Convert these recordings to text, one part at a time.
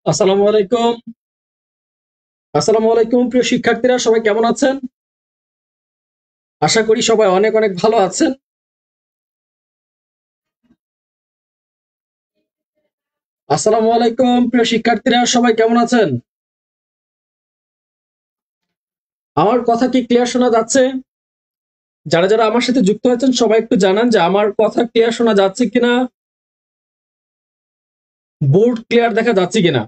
আসসালামু আলাইকুম। আসসালামু আলাইকুম প্রিয় শিক্ষার্থীরা, সবাই কেমন আছেন? আশা করি সবাই অনেক অনেক ভালো আছেন। আসসালামু আলাইকুম প্রিয় শিক্ষার্থীরা, সবাই কেমন আছেন? আমার কথা কি ক্লিয়ার শোনা যাচ্ছে? যারা যারা আমার সাথে যুক্ত আছেন সবাই একটু জানান যে আমার কথা ক্লিয়ার শোনা যাচ্ছে কিনা, বোর্ড ক্লিয়ার দেখা যাচ্ছে কিনা।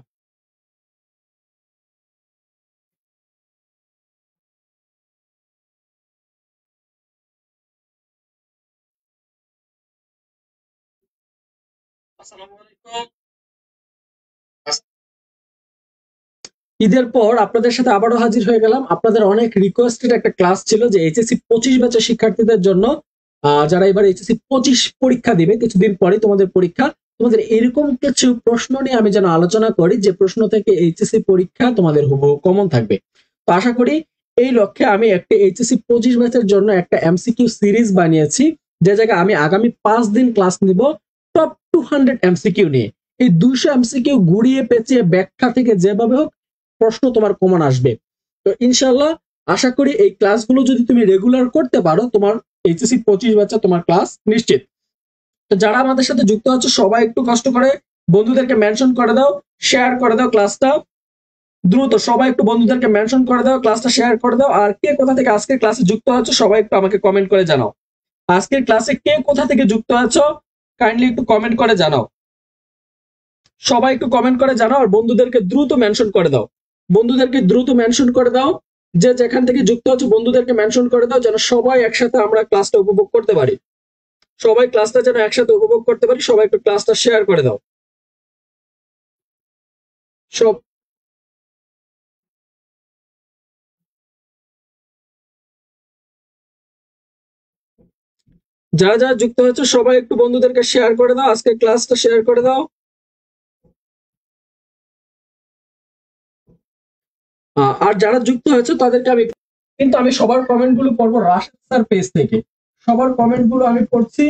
আসসালামু আলাইকুম। ঈদের পর আপনাদের সাথে আবারও হাজির হয়ে গেলাম। আপনাদের অনেক রিকোয়েস্টেড একটা ক্লাস ছিল যে এইচএসসি 25 ব্যাচের শিক্ষার্থীদের জন্য, যারা এবার এইচএসসি 25 পরীক্ষা দিবে, কিছুদিন পরে তোমাদের পরীক্ষা, তোমাদের এরকম কিছু প্রশ্ন নিয়ে আমি যেন আলোচনা করি যে প্রশ্ন থেকে এইচএসসি পরীক্ষা তোমাদের হুবহু কমন থাকবে। তো আশা করি এই লক্ষ্যে আমি একটা এইচএসসি 25 ব্যাচের জন্য একটা এমসিকিউ সিরিজ বানিয়েছি, যে জায়গায় আমি আগামী 5 দিন ক্লাস নিব টপ 200 এমসিকিউ নিয়ে। এই 200 এমসিকিউ ঘুরিয়ে পেঁচিয়ে ব্যাখ্যা থেকে যেভাবে হোক প্রশ্ন তোমার কমন আসবে। তো ইনশাল্লাহ আশা করি এই ক্লাসগুলো যদি তুমি রেগুলার করতে পারো, তোমার এইচএসসি 25 ব্যাচে তোমার ক্লাস নিশ্চিত। তো যারা আমাদের সাথে যুক্ত হচ্ছে সবাই একটু কষ্ট করে বন্ধুদেরকে মেনশন করে দাও, শেয়ার করে দাও ক্লাসটা। দ্রুত সবাই একটু বন্ধুদেরকে মেনশন করে দাও, ক্লাসটা শেয়ার করে দাও। আর কে কোথা থেকে আজকের ক্লাসে যুক্ত হচ্ছে সবাই একটু আমাকে কমেন্ট করে জানাও। আজকের ক্লাসে কে কোথা থেকে যুক্ত আছো কাইন্ডলি একটু কমেন্ট করে জানাও। সবাই একটু কমেন্ট করে জানাও আর বন্ধুদেরকে দ্রুত মেনশন করে দাও। বন্ধুদেরকে দ্রুত মেনশন করে দাও, যে যেখান থেকে যুক্ত হচ্ছে বন্ধুদেরকে মেনশন করে দাও, যেন সবাই একসাথে আমরা ক্লাসটা উপভোগ করতে পারি। সবাই ক্লাসটা যেন একসাথে উপভোগ করতে পারি। সবাই একটু ক্লাসটা শেয়ার করে দাও। সব যারা যারা যুক্ত হচ্ছে সবাই একটু বন্ধুদেরকে শেয়ার করে দাও, আজকে ক্লাসটা শেয়ার করে দাও। আর যারা যুক্ত হয়েছে তাদেরকে আমি, কিন্তু আমি সবার কমেন্ট গুলো পড়বো রাশেদ স্যার পেজ থেকে। সবার কমেন্ট গুলো আমি পড়ছি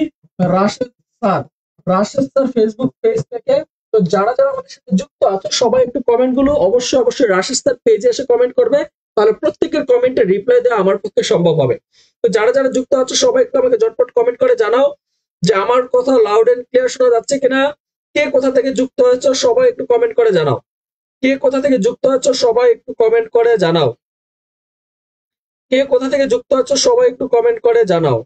Rashed sir, Rashed sir Facebook page থেকে। তো যারা যারা আমাদের সাথে যুক্ত আছে সবাই একটু কমেন্ট গুলো অবশ্যই অবশ্যই রাশেদ স্যার পেজে এসে কমেন্ট করবে। তাহলে প্রত্যেকের কমেন্টে রিপ্লাই দেওয়া আমার পক্ষে সম্ভব হবে। তো যারা যারা যুক্ত আছে সবাই একটু আমাকে ঝটপট কমেন্ট করে জানাও যে আমার কথা লাউড এন্ড ক্লিয়ার শোনা যাচ্ছে কিনা। কে কোথা থেকে যুক্ত হয়েছে সবাই একটু কমেন্ট করে জানাও। কে কোথা থেকে যুক্ত হচ্ছে সবাই একটু কমেন্ট করে জানাও। কে কোথা থেকে যুক্ত হচ্ছে সবাই একটু কমেন্ট করে জানাও।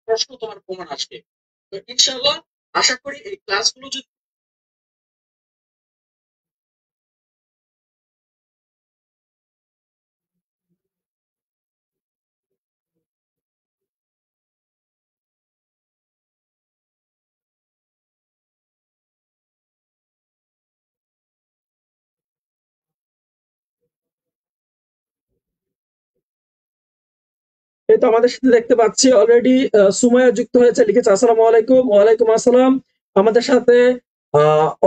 প্রশ্ন তোমার প্রমাণ আসবে। তো ইনশাআল্লাহ আশা করি এই ক্লাসগুলো যদি, এই তো আমাদের সাথে দেখতে পাচ্ছি অলরেডি সুমাইয়া যুক্ত হয়েছে, লিখেছে আসসালামু আলাইকুম। ওয়ালাইকুম আসসালাম। আমাদের সাথে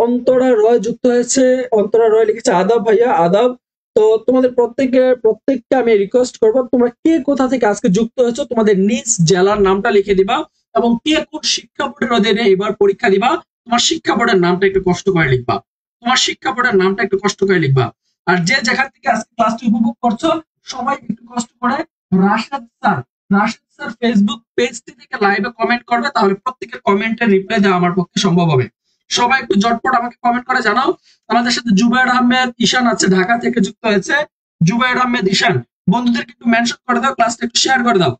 অন্তরা রয় যুক্ত হয়েছে। অন্তরা রয় লিখেছে আদাব ভাইয়া, আদাব। তো তোমাদের প্রত্যেককে আমি রিকোয়েস্ট করবো, তোমরা কে কোথা থেকে আজকে যুক্ত হয়েছো তোমাদের নিজ জেলার নামটা লিখে দিবা, এবং কে কোন শিক্ষা বোর্ডের অধীনে এবার পরীক্ষা দিবা তোমার শিক্ষা বোর্ডের নামটা একটু কষ্ট করে লিখবা। তোমার শিক্ষা বোর্ডের নামটা একটু কষ্ট করে লিখবা। আর যে যেখান থেকে আজকে ক্লাসটি উপভোগ করছো সবাই একটু কষ্ট করে Rashed sir, Rashed sir Facebook পেজটি থেকে লাইভে কমেন্ট করবে, তাহলে প্রত্যেকের কমেন্টের রিপ্লাই দেওয়া আমার পক্ষে সম্ভব হবে। সবাই একটু ঝটপট আমাকে কমেন্ট করে জানাও। আমাদের সাথে জুবাইর আহমেদ ঈশান আছে, ঢাকা থেকে যুক্ত হয়েছে। জুবাইর আহমেদ ঈশান, বন্ধুদেরকে একটু মেনশন করে দাও, ক্লাসটা একটু শেয়ার করে দাও।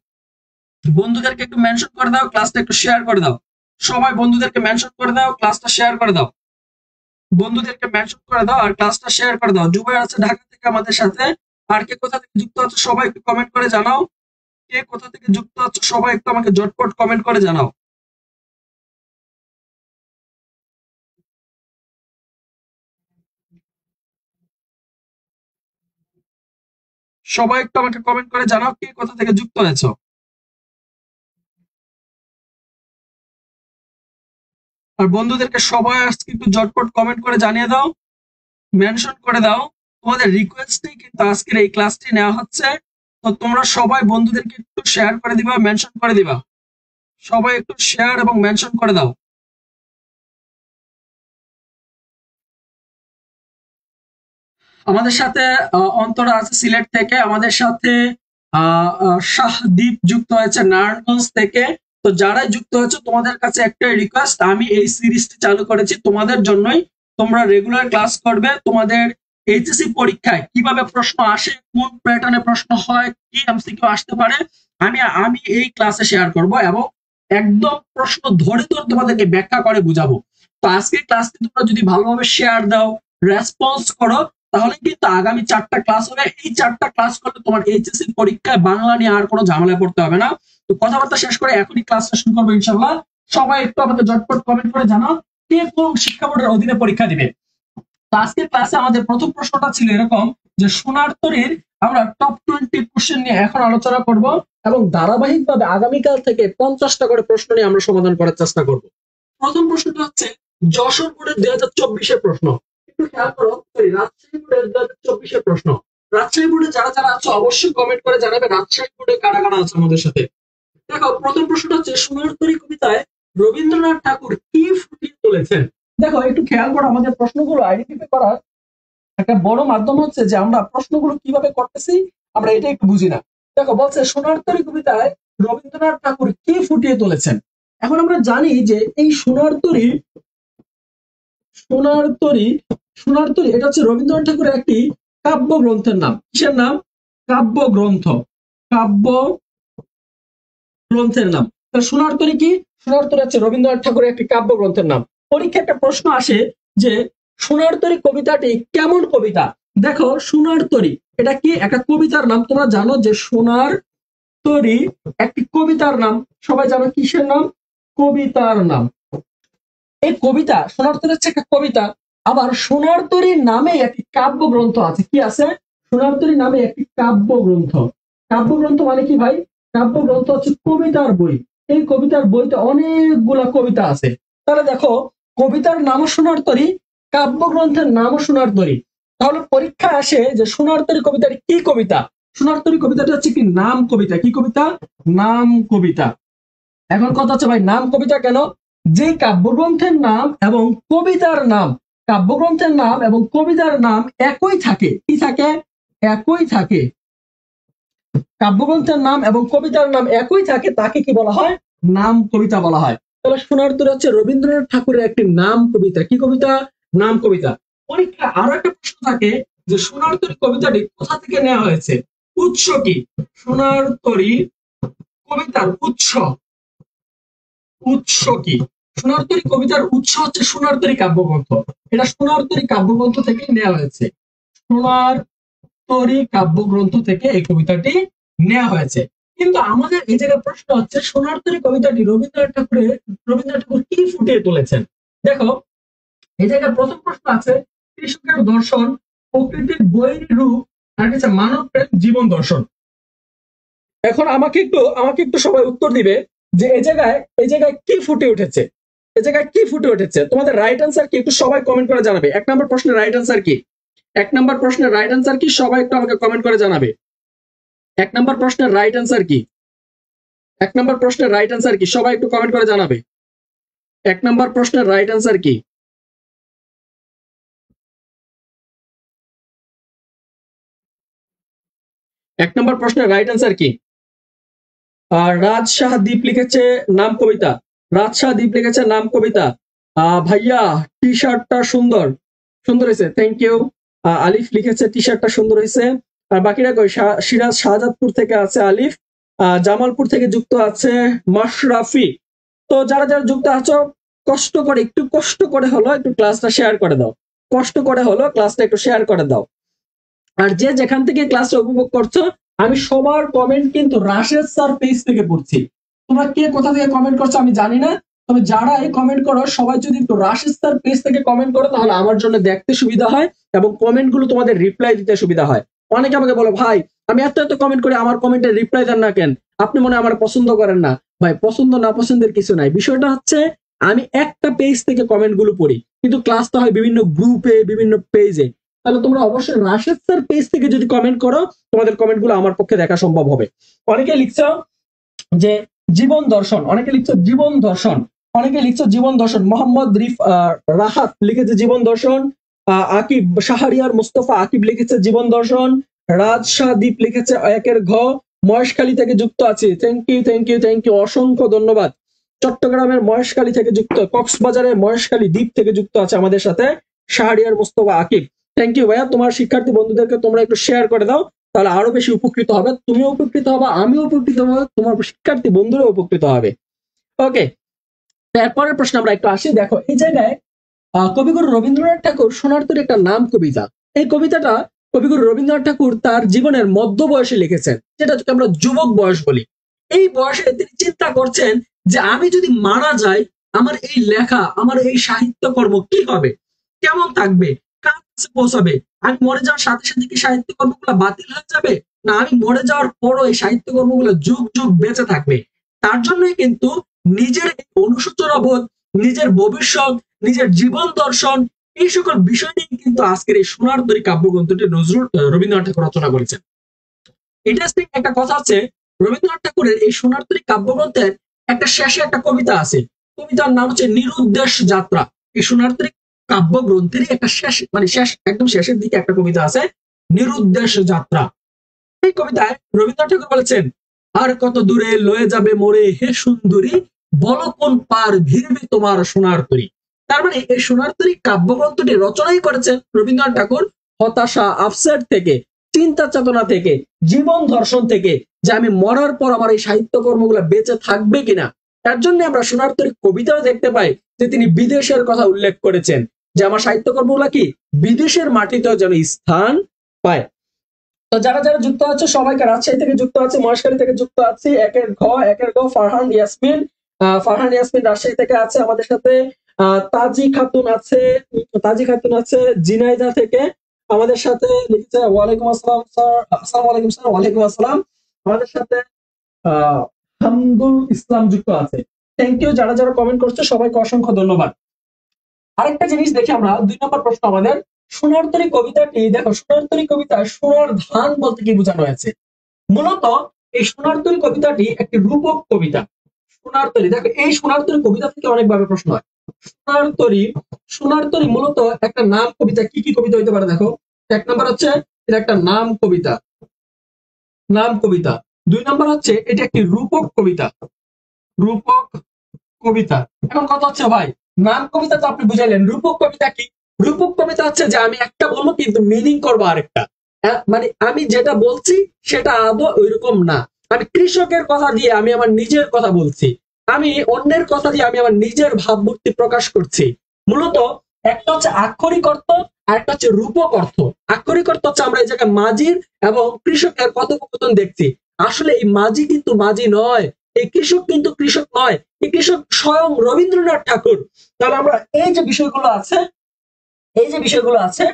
বন্ধুদেরকে একটু মেনশন করে দাও, ক্লাসটা একটু শেয়ার করে দাও। সবাই বন্ধুদেরকে মেনশন করে দাও, ক্লাসটা শেয়ার করে দাও। বন্ধুদেরকে মেনশন করে দাও আর ক্লাসটা শেয়ার করে দাও। জুবাইর আছে ঢাকা থেকে আমাদের সাথে। আর কে কোথা থেকে যুক্ত হচ্ছে সবাই একটু কমেন্ট করে জানাও। কে কোথা থেকে যুক্ত হচ্ছে সবাই একটু আমাকে ঝটপট কমেন্ট করে জানাও। সবাই একটু আমাকে কমেন্ট করে জানাও কে কোথা থেকে যুক্ত হয়েছো। আর বন্ধুদেরকে সবাই আজকে একটু ঝটপট কমেন্ট করে জানিয়ে দাও, মেনশন করে দাও, তোমাদের রিকোয়েস্টেই কিন্তু আজকের এই ক্লাসটি নেওয়া হচ্ছে। তো তোমরা সবাই বন্ধুদেরকে একটু শেয়ার করে দিবা, মেনশন করে দিবা, সবাই একটু শেয়ার এবং মেনশন করে দাও। আমাদের সাথে অন্তরা আছে সিলেট থেকে, আমাদের সাথে শাহদীপ যুক্ত হয়েছে নারায়ণগঞ্জ থেকে। তো যারাই যুক্ত হয়েছে তোমাদের কাছে একটাই রিকোয়েস্ট, আমি এই সিরিজটি চালু করেছি তোমাদের জন্যই। তোমরা রেগুলার ক্লাস করবে, তোমাদের এইচএসসি পরীক্ষায় কিভাবে প্রশ্ন আসে, কোন প্যাটার্নে প্রশ্ন হয়, কি এমসিকিউ আসতে পারে, আমি আমি এই ক্লাসে শেয়ার করব এবং একদম প্রশ্ন ধরে ধরে তোমাদেরকে ব্যাখ্যা করে বুঝাবো। তো আজকের ক্লাসটি তোমরা যদি ভালোভাবে শেয়ার দাও, রেসপন্স করো, তাহলে কিন্তু আগামী 4টা ক্লাস হবে। এই 4টা ক্লাস করলে তোমার এইচএসসি পরীক্ষায় বাংলা নিয়ে আর কোনো ঝামেলায় পড়তে হবে না। তো কথাবার্তা শেষ করে এখনই ক্লাসটা শুরু করবো ইনশাল্লাহ। সবাই একটু আমাকে ঝটপট কমেন্ট করে জানাও কে কোন শিক্ষা বোর্ডের অধীনে পরীক্ষা দিবে। তো আজকের ক্লাসে আমাদের প্রথম প্রশ্নটা ছিল এরকম যে সোনার তরীর আমরা টপ 20 কোশ্চেন নিয়ে এখন আলোচনা করব এবং ধারাবাহিকভাবে আগামীকাল থেকে 50টা করে প্রশ্ন নিয়ে আমরা সমাধান করার চেষ্টা করব। প্রথম প্রশ্নটা হচ্ছে যশোর বোর্ডের 2024-এর প্রশ্ন। একটু খেয়াল করো, রাজশাহী বোর্ডের 2024-এর প্রশ্ন। রাজশাহী বোর্ডে যারা যারা আছে অবশ্যই কমেন্ট করে জানাবে রাজশাহী বোর্ডে কারা কারা আছে আমাদের সাথে। দেখো প্রথম প্রশ্নটা হচ্ছে সোনার তরী কবিতায় রবীন্দ্রনাথ ঠাকুর কি ফুটিয়ে তুলেছেন। দেখো একটু খেয়াল করো, আমাদের প্রশ্নগুলো আইডেন্টিফাই করার একটা বড় মাধ্যম হচ্ছে যে আমরা প্রশ্নগুলো কিভাবে করতেছি আমরা এটা একটু বুঝি না। দেখো বলছে সোনার তরী কবিতায় রবীন্দ্রনাথ ঠাকুর কি ফুটিয়ে তুলেছেন। এখন আমরা জানি যে এই সোনার তরী সোনার তরী সোনার তরী এটা হচ্ছে রবীন্দ্রনাথ ঠাকুরের একটি কাব্য গ্রন্থের নাম। কিসের নাম? কাব্য গ্রন্থ। কাব্য গ্রন্থের নাম। সোনার তরী কি? সোনার তরী হচ্ছে রবীন্দ্রনাথ ঠাকুরের একটি কাব্য গ্রন্থের নাম। পরীক্ষায় একটা প্রশ্ন আসে যে সোনার তরী কবিতাটি কেমন কবিতা। দেখো সোনার তরী এটা কি একটা কবিতার নাম। তোমরা জানো যে সোনার তরী একটি কবিতার নাম। সবাই জানো কিসের নাম? কবিতার নাম। এই কবিতা সোনার তরী হচ্ছে একটা কবিতা। আবার সোনার তরীর নামে একটি কাব্য গ্রন্থ আছে। কি আছে? সোনার তরী নামে একটি কাব্য গ্রন্থ। কাব্য গ্রন্থ মানে কি ভাই? কাব্য গ্রন্থ হচ্ছে কবিতার বই। এই কবিতার বইতে অনেকগুলা কবিতা আছে। তাহলে দেখো কবিতার নামও সোনার তরী, কাব্য গ্রন্থের নামও সোনার তরী। তাহলে পরীক্ষা আসে যে সোনার তরী কবিতাটি কি কবিতা। সোনার তরী কবিতাটা হচ্ছে কি নাম কবিতা। কি কবিতা? নাম কবিতা। এখন কথা হচ্ছে ভাই নাম কবিতা কেন? যে কাব্যগ্রন্থের নাম এবং কবিতার নাম, কাব্যগ্রন্থের নাম এবং কবিতার নাম একই থাকে। কি থাকে? একই থাকে। কাব্যগ্রন্থের নাম এবং কবিতার নাম একই থাকে, তাকে কি বলা হয়? নাম কবিতা বলা হয়। তাহলে সোনার তরী হচ্ছে রবীন্দ্রনাথ ঠাকুরের একটি নাম কবিতা। কি কবিতা? নাম কবিতা। পরীক্ষা আরো একটা প্রশ্ন থাকে যে সোনার তরী কবিতাটি কোথা থেকে নেওয়া হয়েছে, উৎস কি? সোনার তরী কবিতার উৎস কি? সোনার তরী কবিতার উৎস হচ্ছে সোনার তরী কাব্যগ্রন্থ। এটা সোনার তরী কাব্যগ্রন্থ থেকে নেওয়া হয়েছে। সোনার তরী কাব্যগ্রন্থ থেকে এই কবিতাটি নেওয়া হয়েছে। কিন্তু আমাদের এই জায়গায় প্রশ্ন হচ্ছে সোনার তরী কবিতাটি রবীন্দ্রনাথ ঠাকুর কি ফুটিয়ে তুলেছেন। দেখো এই জায়গায় প্রথম প্রশ্ন আছে কৃষকের দর্শন, প্রকৃতির বৈরী রূপ, আর হচ্ছে মানব প্রেম, জীবন দর্শন। এখন আমাকে একটু সবাই উত্তর দিবে যে এই জায়গায় কি ফুটে উঠেছে। এই জায়গায় কি ফুটে উঠেছে? তোমাদের রাইট আনসার কি একটু সবাই কমেন্ট করে জানাবে। 1 নম্বর প্রশ্নের রাইট আনসার কি? 1 নম্বর প্রশ্নের রাইট আনসার কি? সবাই একটু আমাকে কমেন্ট করে জানাবে। 1 নম্বর প্রশ্নের রাইট আনসার কি? 1 নম্বর প্রশ্নের রাইট আনসার কি? সবাই একটু কমেন্ট করে জানাবে। 1 নম্বর প্রশ্নের রাইট আনসার কি? 1 নম্বর প্রশ্নের রাইট আনসার কি? রাজশাহ দ্বীপ লিখেছে নাম কবিতা। রাজশাহ দ্বীপ লিখেছে নাম কবিতা। ভাইয়া টি শার্টটা সুন্দর হয়েছে, থ্যাংক ইউ। আলিফ লিখেছে টি শার্টটা সুন্দর হয়েছে। আর বাকিরা কই? সিরাজ শাহজাদপুর থেকে আছে আলিফ। জামালপুর থেকে যুক্ত আছে মাশরাফি। তো যারা যারা যুক্ত আছো একটু কষ্ট করে হলো একটু ক্লাসটা শেয়ার করে দাও। কষ্ট করে হলো ক্লাসটা একটু শেয়ার করে দাও। আর যে যেখান থেকে ক্লাসটা উপভোগ করছো, আমি সবার কমেন্ট কিন্তু রাশেদ স্যার পেজ থেকে পড়ছি। তোমরা কে কোথা থেকে কমেন্ট করছো আমি জানি না, তবে যারা এই কমেন্ট করো সবাই যদি একটু রাশেদ স্যার পেজ থেকে কমেন্ট করো তাহলে আমার জন্য দেখতে সুবিধা হয় এবং কমেন্ট গুলো তোমাদের রিপ্লাই দিতে সুবিধা হয়। অনেকে আমাকে বলো ভাই আমি এত কমেন্ট করি, আমার কমেন্টের রিপ্লাই দেন না কেন? আপনি মনে হয় আমার পছন্দ করেন না। ভাই পছন্দ না পছন্দের কিছু নাই, বিষয়টা হচ্ছে আমি একটা পেজ থেকে কমেন্ট গুলো পড়ি, কিন্তু ক্লাসটা হয় বিভিন্ন গ্রুপে, বিভিন্ন পেজে। তাহলে তোমরা অবশ্যই রাশেদ স্যার পেজ থেকে যদি কমেন্ট করো, তোমাদের কমেন্ট গুলো আমার পক্ষে দেখা সম্ভব হবে। অনেকে লিখছো যে জীবন দর্শন, অনেকে লিখছো জীবন দর্শন, অনেকে লিখছো জীবন দর্শন। মোহাম্মদ রাহাত লিখেছে জীবন দর্শন। আকিব শাহরিয়ার মুস্তফা আকিব লিখেছে জীবন দর্শন। রাজ শাহদীপ লিখেছে একের ঘ। মহেশখালী থেকে যুক্ত আছে, thank you thank you thank you, অসংখ্য ধন্যবাদ। চট্টগ্রামের মহেশখালী থেকে যুক্ত, কক্সবাজারের মহেশখালী দ্বীপ থেকে যুক্ত আছে আমাদের সাথে শাহরিয়ার মুস্তফা আকিব। থ্যাংক ইউ ভাইয়া। তোমার শিক্ষার্থী বন্ধুদেরকে তোমরা একটু শেয়ার করে দাও, তাহলে আরো বেশি উপকৃত হবে। তুমিও উপকৃত হবে, আমিও উপকৃত হবে, তোমার শিক্ষার্থী বন্ধুরা উপকৃত হবে। ওকে, এরপরের প্রশ্ন আমরা একটু আসি। দেখো এই জায়গায় কবিগুরু রবীন্দ্রনাথ ঠাকুর সোনার তরী একটা নাম কবিতা। এই কবিতাটা কবিগুরু রবীন্দ্রনাথ ঠাকুর তার জীবনের মধ্য বয়সে লিখেছেন, যেটাকে আমরা যুবক বয়স বলি। এই বয়সে তিনি চিন্তা করছেন যে আমি যদি মারা যাই, আমার এই লেখা, আমার এই সাহিত্যকর্ম কি হবে, কেমন থাকবে, কার কাছে পৌঁছাবে? আমি মরে যাওয়ার সাথে সাথে কি সাহিত্যকর্মগুলো বাতিল হয়ে যাবে, না আমি মরে যাওয়ার পরও এই সাহিত্যকর্মগুলো যুগ যুগ বেঁচে থাকবে? তার জন্যই কিন্তু নিজের অনুশোচনা বোধ, নিজের ভবিষ্যৎ, নিজের জীবন দর্শন, এই সকল বিষয় নিয়ে কিন্তু আজকের এই সোনার তরী কাব্যগ্রন্থটি রবীন্দ্রনাথ ঠাকুর রচনা করেছেন। ইন্টারেস্টিং একটা কথা আছে, রবীন্দ্রনাথ ঠাকুরের এই সোনার তরী কাব্যগ্রন্থের একটা শেষে একটা কবিতা আছে, কবিতার নাম হচ্ছে নিরুদ্দেশ যাত্রা। এই সোনার তরী কাব্যগ্রন্থের একটা শেষ, মানে শেষ, একদম শেষের দিকে একটা কবিতা আছে, নিরুদ্দেশ যাত্রা। এই কবিতায় রবীন্দ্রনাথ ঠাকুর বলেছেন, আর কত দূরে লয়ে যাবে মোরে হে সুন্দরী, বলো কোন পার ভিড়বে তোমার সোনার তরী। তার মানে এই সোনার তরী কাব্যগ্রন্থটি রচনাই করেছেন রবীন্দ্রনাথ ঠাকুর হতাশা, আপসেট থেকে, চিন্তা চেতনা থেকে, জীবন দর্শন থেকে, যে আমি মরার পর আমার এই সাহিত্যকর্মগুলো বেঁচে থাকবে কিনা। তার জন্য আমরা সোনার তরী কবিতাও দেখতে পাই যে তিনি বিদেশের কথা উল্লেখ করেছেন, যে আমার সাহিত্যকর্মগুলো কি বিদেশের মাটিতেও যেন স্থান পায়। তো যারা যারা যুক্ত আছে সবাইকে, রাজশাহী থেকে যুক্ত আছে, মহেশখালী থেকে যুক্ত আছে, একের ঘ ফারহান ইয়াসমিন, ফারহান ইয়াসমিন রাজশাহী থেকে আছে আমাদের সাথে। তাজি খাতুন আছে, তাজি খাতুন আছে জিনাইদা থেকে আমাদের সাথে লিখেছে। ওয়ালাইকুম আসসালাম স্যার, আসসালামু আলাইকুম স্যার। ওয়ালাইকুম আসসালাম। আমাদের সাথে হামদুল ইসলাম যুক্ত আছে। থ্যাংক ইউ যারা যারা কমেন্ট করছে, সবাইকে অসংখ্য ধন্যবাদ। আরেকটা জিনিস দেখি আমরা, 2 নম্বর প্রশ্ন আমাদের, সোনার তরী কবিতাটি, দেখো সোনার তরী কবিতায় সোনার ধান বলতে কি বোঝানো হয়েছে। মূলত এই সোনার তরী কবিতাটি একটি রূপক কবিতা। সোনার তরী, দেখো এই সোনার তরী কবিতা থেকে অনেকভাবে প্রশ্ন হয়। সোনার তরী, সোনার তরী মূলত একটা নাম কবিতা। কি কি কবিতা হইতে পারে দেখো, 1 নম্বর হচ্ছে এটা একটা নাম কবিতা, নাম কবিতা। 2 নম্বর হচ্ছে এটা একটি রূপক কবিতা, রূপক কবিতা। এখন কথা হচ্ছে ভাই, নাম কবিতা তো আপনি বুঝাইলেন, রূপক কবিতা কি? রূপক কবিতা হচ্ছে যে আমি একটা বলবো কিন্তু মিনিং করবো আরেকটা। মানে আমি যেটা বলছি সেটা আদৌ ওইরকম না। আমি কৃষকের কথা দিয়ে আমি আমার নিজের কথা বলছি, আমি অন্যের কথা দিয়ে আমি আমার নিজের ভাবমূর্তি প্রকাশ করছি। মূলত একটা হচ্ছে আক্ষরিক অর্থ, আর একটা হচ্ছে রূপক অর্থ। আক্ষরিক অর্থ হচ্ছে আমরা এই জায়গায় মাঝির এবং কৃষকের কথোপকথন দেখছি। আসলে এই মাঝি কিন্তু মাঝি নয়, এই কৃষক কিন্তু কৃষক নয়, এই কৃষক স্বয়ং রবীন্দ্রনাথ ঠাকুর। তাহলে আমরা এই যে বিষয়গুলো আছে, এই যে বিষয়গুলো আছে,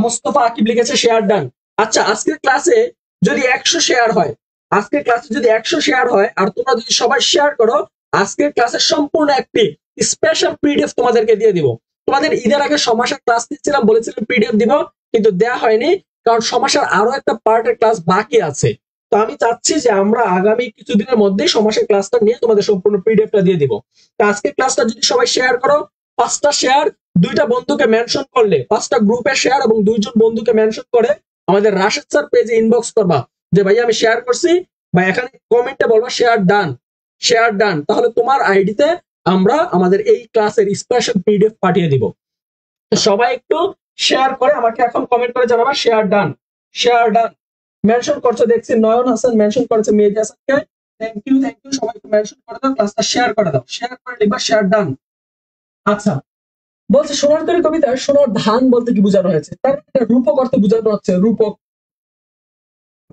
মোস্তফা আকিব লিখেছে শেয়ার ডান। আচ্ছা, আজকের ক্লাসে যদি 100 শেয়ার হয়, আজকের ক্লাসে যদি 100 শেয়ার হয় আর তোমরা যদি সবাই শেয়ার করো, আজকের ক্লাসের সম্পূর্ণ একটি স্পেশাল পিডিএফ তোমাদেরকে দিয়ে দিব। তোমাদের ঈদের আগে সমাসার ক্লাস দিচ্ছিলাম, বলেছিলাম পিডিএফ দিব, কিন্তু দেয়া হয়নি, কারণ সমাসার আরো একটা পার্টের ক্লাস বাকি আছে। তো আমি চাচ্ছি যে আমরা আগামী কিছুদিনের মধ্যেই সমাসের ক্লাসটা নিয়ে তোমাদের সম্পূর্ণ পিডিএফটা দিয়ে দিব। তো আজকের ক্লাসটা যদি সবাই শেয়ার করো, 5টা শেয়ার, 2টা বন্ধুকে মেনশন করলে, 5টা গ্রুপে শেয়ার এবং 2জন বন্ধুকে মেনশন করে আমাদের রাশেদ স্যার পেজে ইনবক্স করবা যে ভাই আমি শেয়ার করছি, বা এখানে কমেন্টে বলবা শেয়ার ডান, শেয়ার ডান। তাহলে তোমার আইডিতে আমরা আমাদের এই ক্লাসের স্পেশাল পিডিএফ পাঠিয়ে দিব। তো সবাই একটু শেয়ার করে আমাকে এখন কমেন্ট করে জানাবা share done, share done. Mention করছে দেখছি, নয়ন হাসান মেনশন করেছে মেহেদী হাসানকে। থ্যাংক ইউ থ্যাংক ইউ, সবাইকে মেনশন করে দাও, ক্লাসটা শেয়ার করে দাও, শেয়ার করে লিখবা শেয়ার ডান। আচ্ছা, বলছে সোনার তরী কবিতায় সোনার ধান বলতে কি বোঝানো হয়েছে, তার রূপক অর্থে বোঝানো হচ্ছে, রূপক।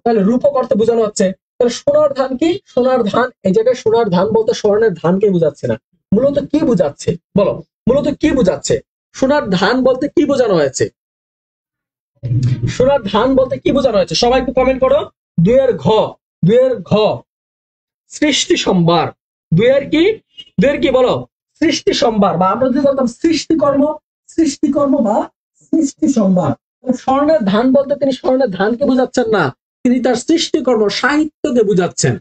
তাহলে রূপক অর্থে বোঝানো হচ্ছে, তাহলে সোনার ধান কি? সোনার ধান, এই জায়গায় সোনার ধান বলতে স্বর্ণের ধানকে বোঝাচ্ছে না, মূলত কি বোঝাচ্ছে বলো, মূলত কি বোঝাচ্ছে? সোনার ধান বলতে কি বোঝানো হয়েছে? সোনার ধান বলতে কি বোঝানো হয়েছে? সবাই একটু কমেন্ট করো। 2 এর ঘ সৃষ্টি সম্ভার। 2 এর কি? 2 এর কি বলো? সৃষ্টি সম্ভার, বা আমরা যদি বলতাম সৃষ্টিকর্ম বা সৃষ্টি সম্ভার। স্বর্ণের ধান বলতে তিনি স্বর্ণের ধানকে বুঝাচ্ছেন না, তিনি তার সৃষ্টিকর্ম সাহিত্যকে বুঝাচ্ছেন,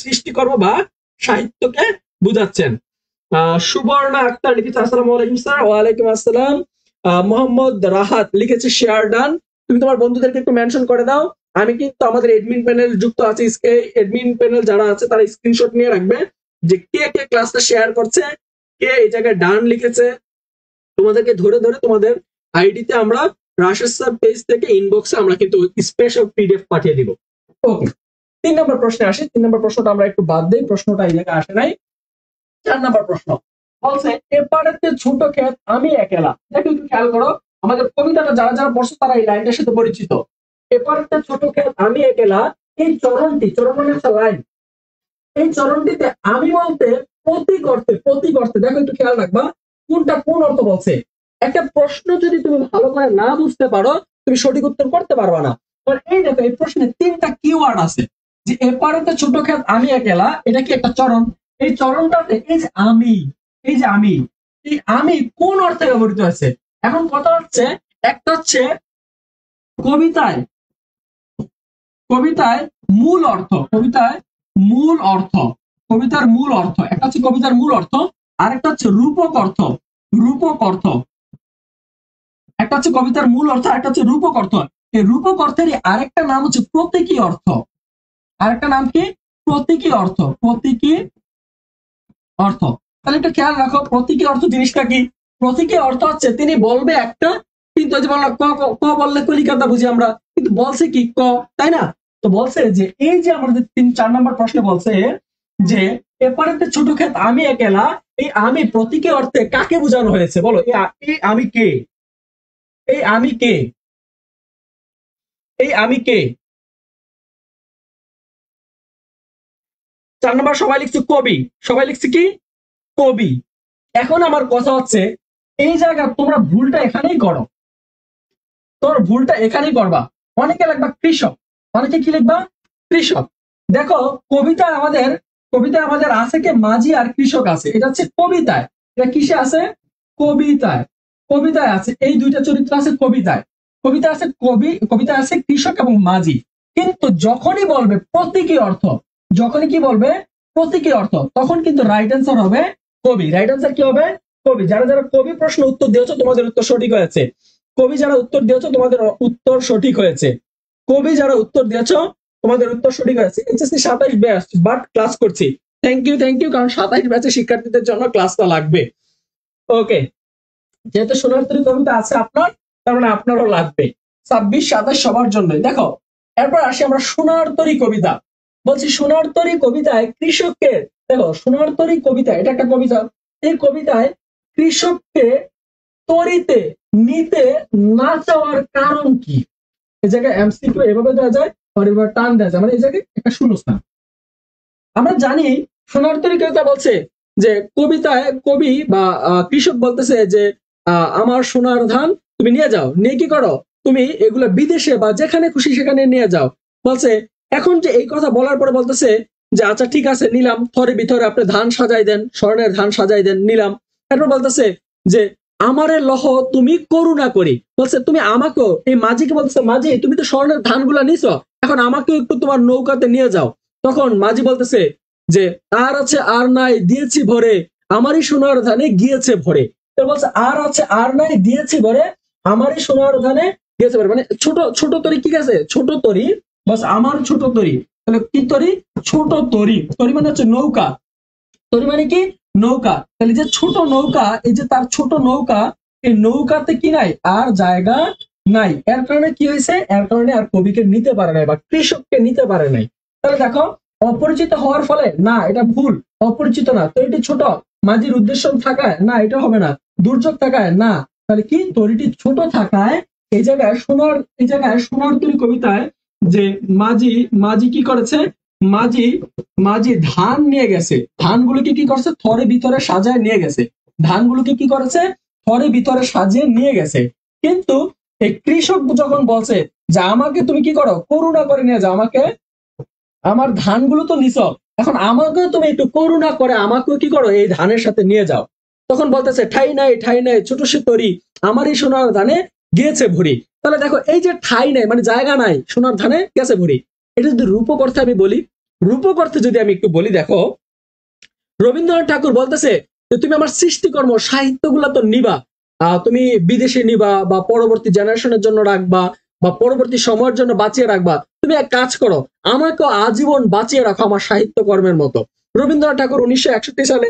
সৃষ্টিকর্ম বা সাহিত্যকে বুঝাচ্ছেন। সুবর্ণা আক্তার লিখেছে আসসালামু আলাইকুম স্যার। ওয়ালাইকুম আসসালাম। মোহাম্মদ রাহাত লিখেছে শেয়ার ডান। তুমি তোমার বন্ধুদেরকে একটু মেনশন করে দাও। আমি কিন্তু আমাদের এডমিন প্যানেল যুক্ত আছে, এডমিন প্যানেল যারা আছে তারা স্ক্রিনশট নিয়ে রাখবে যে কে কে ক্লাসটা শেয়ার করছে, কে এই জায়গায় ডান লিখেছে। তোমাদেরকে ধরে ধরে তোমাদের আইডিতে আমরা রাশেদ স্যার পেজ থেকে ইনবক্সে আমরা কিন্তু স্পেশাল পিডিএফ পাঠিয়ে দিব। ওকে, 3 নম্বর প্রশ্নে আসি। 3 নম্বর প্রশ্নটা আমরা একটু বাদ দেই, প্রশ্নটা এই জায়গায় আসে নাই। 4 নম্বর প্রশ্ন বলছে এপারেতে ছোট ক্ষেত আমি একলা। দেখো একটু খেয়াল করো, আমাদের কবিতাটা যারা যারা পড়ছে তারা এই লাইনটার সাথে পরিচিত। এপারেতে ছোট ক্ষেত আমি একলা, এই চরণটি, চরণ মানে একটা লাইন, এই চরণটিতে আমি বলতে প্রতীক অর্থে দেখো একটু খেয়াল রাখবা কোনটা কোন অর্থ বলছে। একটা প্রশ্ন যদি তুমি ভালো করে না বুঝতে পারো তুমি সঠিক উত্তর করতে পারবা না। এই দেখো এই প্রশ্নে 3টা কিওয়ার্ড আছে, যে এপারেতে ছোট ক্ষেত আমি একলা, এটা কি একটা চরণ। এই চরণটাতে এই যে আমি, এই আমি কোন অর্থে ব্যবহৃত হয়েছে। এখন কথা হচ্ছে, একটা হচ্ছে কবিতায় মূল অর্থ, কবিতার মূল অর্থ, একটা হচ্ছে কবিতার মূল অর্থ, আরেকটা হচ্ছে রূপক অর্থ। একটা হচ্ছে কবিতার মূল অর্থ, আরেকটা হচ্ছে রূপক অর্থ। এই রূপক অর্থেরই আরেকটা নাম হচ্ছে প্রতীকী অর্থ। আরেকটা নাম কি? প্রতীকী অর্থ। তাহলে একটু খেয়াল রাখো প্রতীকী অর্থ জিনিসটা কি। প্রতীকী অর্থ হচ্ছে তিনি বলবে একটা, কিন্তু ক বললে কলিকাতা বুঝি আমরা, কিন্তু বলছে কি ক, তাই না? তো বলছে যে এই যে আমাদের 3-4 নম্বর প্রশ্নে বলছে যে এপারেতে ছোট ক্ষেত আমি একলা, এই আমি প্রতীকী অর্থে কাকে বোঝানো হয়েছে বলো। এই আমি কে? এই আমি কে? 4 নম্বর সবাই লিখছে কবি, সবাই লিখছে কি কবি। এখন আমার কথা হচ্ছে এই জায়গা তোমরা ভুলটা এখানেই করো, করবা। অনেকে লিখবা কৃষক, অনেকে কি লিখবা কৃষক। দেখো কবিতায় আমাদের আছে কে মাঝি আর কৃষক আছে, এটা হচ্ছে কবিতায়। এটা কিসে আছে? কবিতায় আছে, এই দুইটা চরিত্র আছে কবিতায়। কবিতায় আছে কৃষক এবং মাঝি। কিন্তু যখনই বলবে প্রতীকী অর্থ, তখন কিন্তু রাইট অ্যান্সার হবে কবি। রাইট অ্যান্সার কি হবে? কবি। যারা যারা কবি প্রশ্ন উত্তর দিয়েছো তোমাদের উত্তর সঠিক হয়েছে। কবি যারা উত্তর দিয়েছো তোমাদের উত্তর সঠিক হয়েছে। এইচএসসি 27 ব্যাচ বাট ক্লাস করছি। থ্যাংক ইউ, কারণ 27 ব্যাচের শিক্ষার্থীদের জন্য ক্লাসটা লাগবে। ওকে, যেহেতু সোনারতরী কবিতা আছে আপনার, তার মানে আপনারও লাগবে। 26-27 সবার জন্যই। দেখো এরপর আসি আমরা সোনারতরী কবিতা। বলছি সোনারতরী কবিতায় কৃষককে, দেখো সোনারতরী কবিতা এটা একটা কবিতা, এই কবিতায় কৃষককে তরিতে নিতে না চাওয়ার কারণ কি? এই জায়গায় এমসিকিউ এভাবে দেওয়া যায়, আর এবার টান দেওয়া যায়, মানে এই জায়গায় একটা শূন্যস্থান। আমরা জানি সোনারতরী কবিতা বলছে যে কবিতায় কবি বা কৃষক বলতেছে যে আমার সোনার ধান তুমি নিয়ে যাও, নিয়ে কি করো তুমি এগুলো বিদেশে বা যেখানে খুশি সেখানে নিয়ে যাও। বলছে এখন যে এই কথা বলার পরে বলতেছে যে আচ্ছা ঠিক আছে নিলাম, থরে ভিতরে আপনি ধান সাজাই দেন, স্বর্ণের ধান সাজাই দেন, নিলাম। এরপর বলতেছে যে আমারে লহ তুমি করুণা করি। বলছে তুমি আমাকেও, এই মাঝিকে বলতেছে মাঝি তুমি তো স্বর্ণের ধানগুলা নিছো, এখন আমাকেও একটু তোমার নৌকাতে নিয়ে যাও। তখন মাঝি বলতেছে যে আর আছে আর নাই দিয়েছি ভরে, আমারই সোনার ধানে গিয়েছে ভরে। বলছে আর আছে আর নাই দিয়েছি ভরে, আমারই সোনার ধানে গিয়েছে ভরে। মানে ছোট তরি, কি আছে ছোট তরি, বাস আমার ছোট তরি। তাহলে কি তরি? ছোট তরি। তরি মানে হচ্ছে নৌকা, তরি মানে কি নৌকা। তাহলে যে ছোট নৌকা, এই যে তার ছোট নৌকা, এই নৌকাতে কি নাই আর জায়গা নাই। এর কারণে কি হয়েছে? এর কারণে আর কবিকে নিতে পারে নাই বা কৃষককে নিতে পারে নাই। তাহলে দেখো অপরিচিত হওয়ার ফলে না, এটা ভুল। অপরিচিত না, তরিটি ছোট। মাঝির উদ্দেশ্য থাকায় না, এটা হবে না। দুর্যোগ থাকায় না, তাহলে কি তরিটি ছোট থাকায় এই জায়গায় সোনারতরী কবিতায় যে মাঝি কি করেছে, মাঝি ধান নিয়ে গেছে, ধানগুলোকে কি করছে থরে ভিতরে সাজায় নিয়ে গেছে, ধানগুলোকে কি করেছে থরে ভিতরে সাজিয়ে নিয়ে গেছে। কিন্তু এই কৃষক যখন বলছে যে আমাকে তুমি কি করো করুণা করে নিয়ে যাও, আমাকে আমার ধানগুলো তো নিছ, এখন আমাকেও তুমি একটু করুণা করে আমাকেও কি করো এই ধানের সাথে নিয়ে যাও। তখন বলতেছে ঠাই নাই ছোট সে তরি, আমারই সোনার ধানে গিয়েছে ভরি। তাহলে দেখো এই যে ঠাই নাই মানে জায়গা নাই, সোনার ধানে গেছে ভরি, এটা যদি রূপক অর্থে আমি বলি, রূপক অর্থে যদি আমি একটু বলি, দেখো রবীন্দ্রনাথ ঠাকুর বলতেছে যে তুমি আমার সৃষ্টিকর্ম সাহিত্যগুলা তো নিবা, তুমি বিদেশে নিবা বা পরবর্তী জেনারেশনের জন্য রাখবা বা পরবর্তী সময়ের জন্য বাঁচিয়ে রাখবা, তুমি এক কাজ করো, আমাকে আজীবন বাঁচিয়ে রাখো আমার সাহিত্য কর্মের মতো। রবীন্দ্রনাথ ঠাকুর 1961 সালে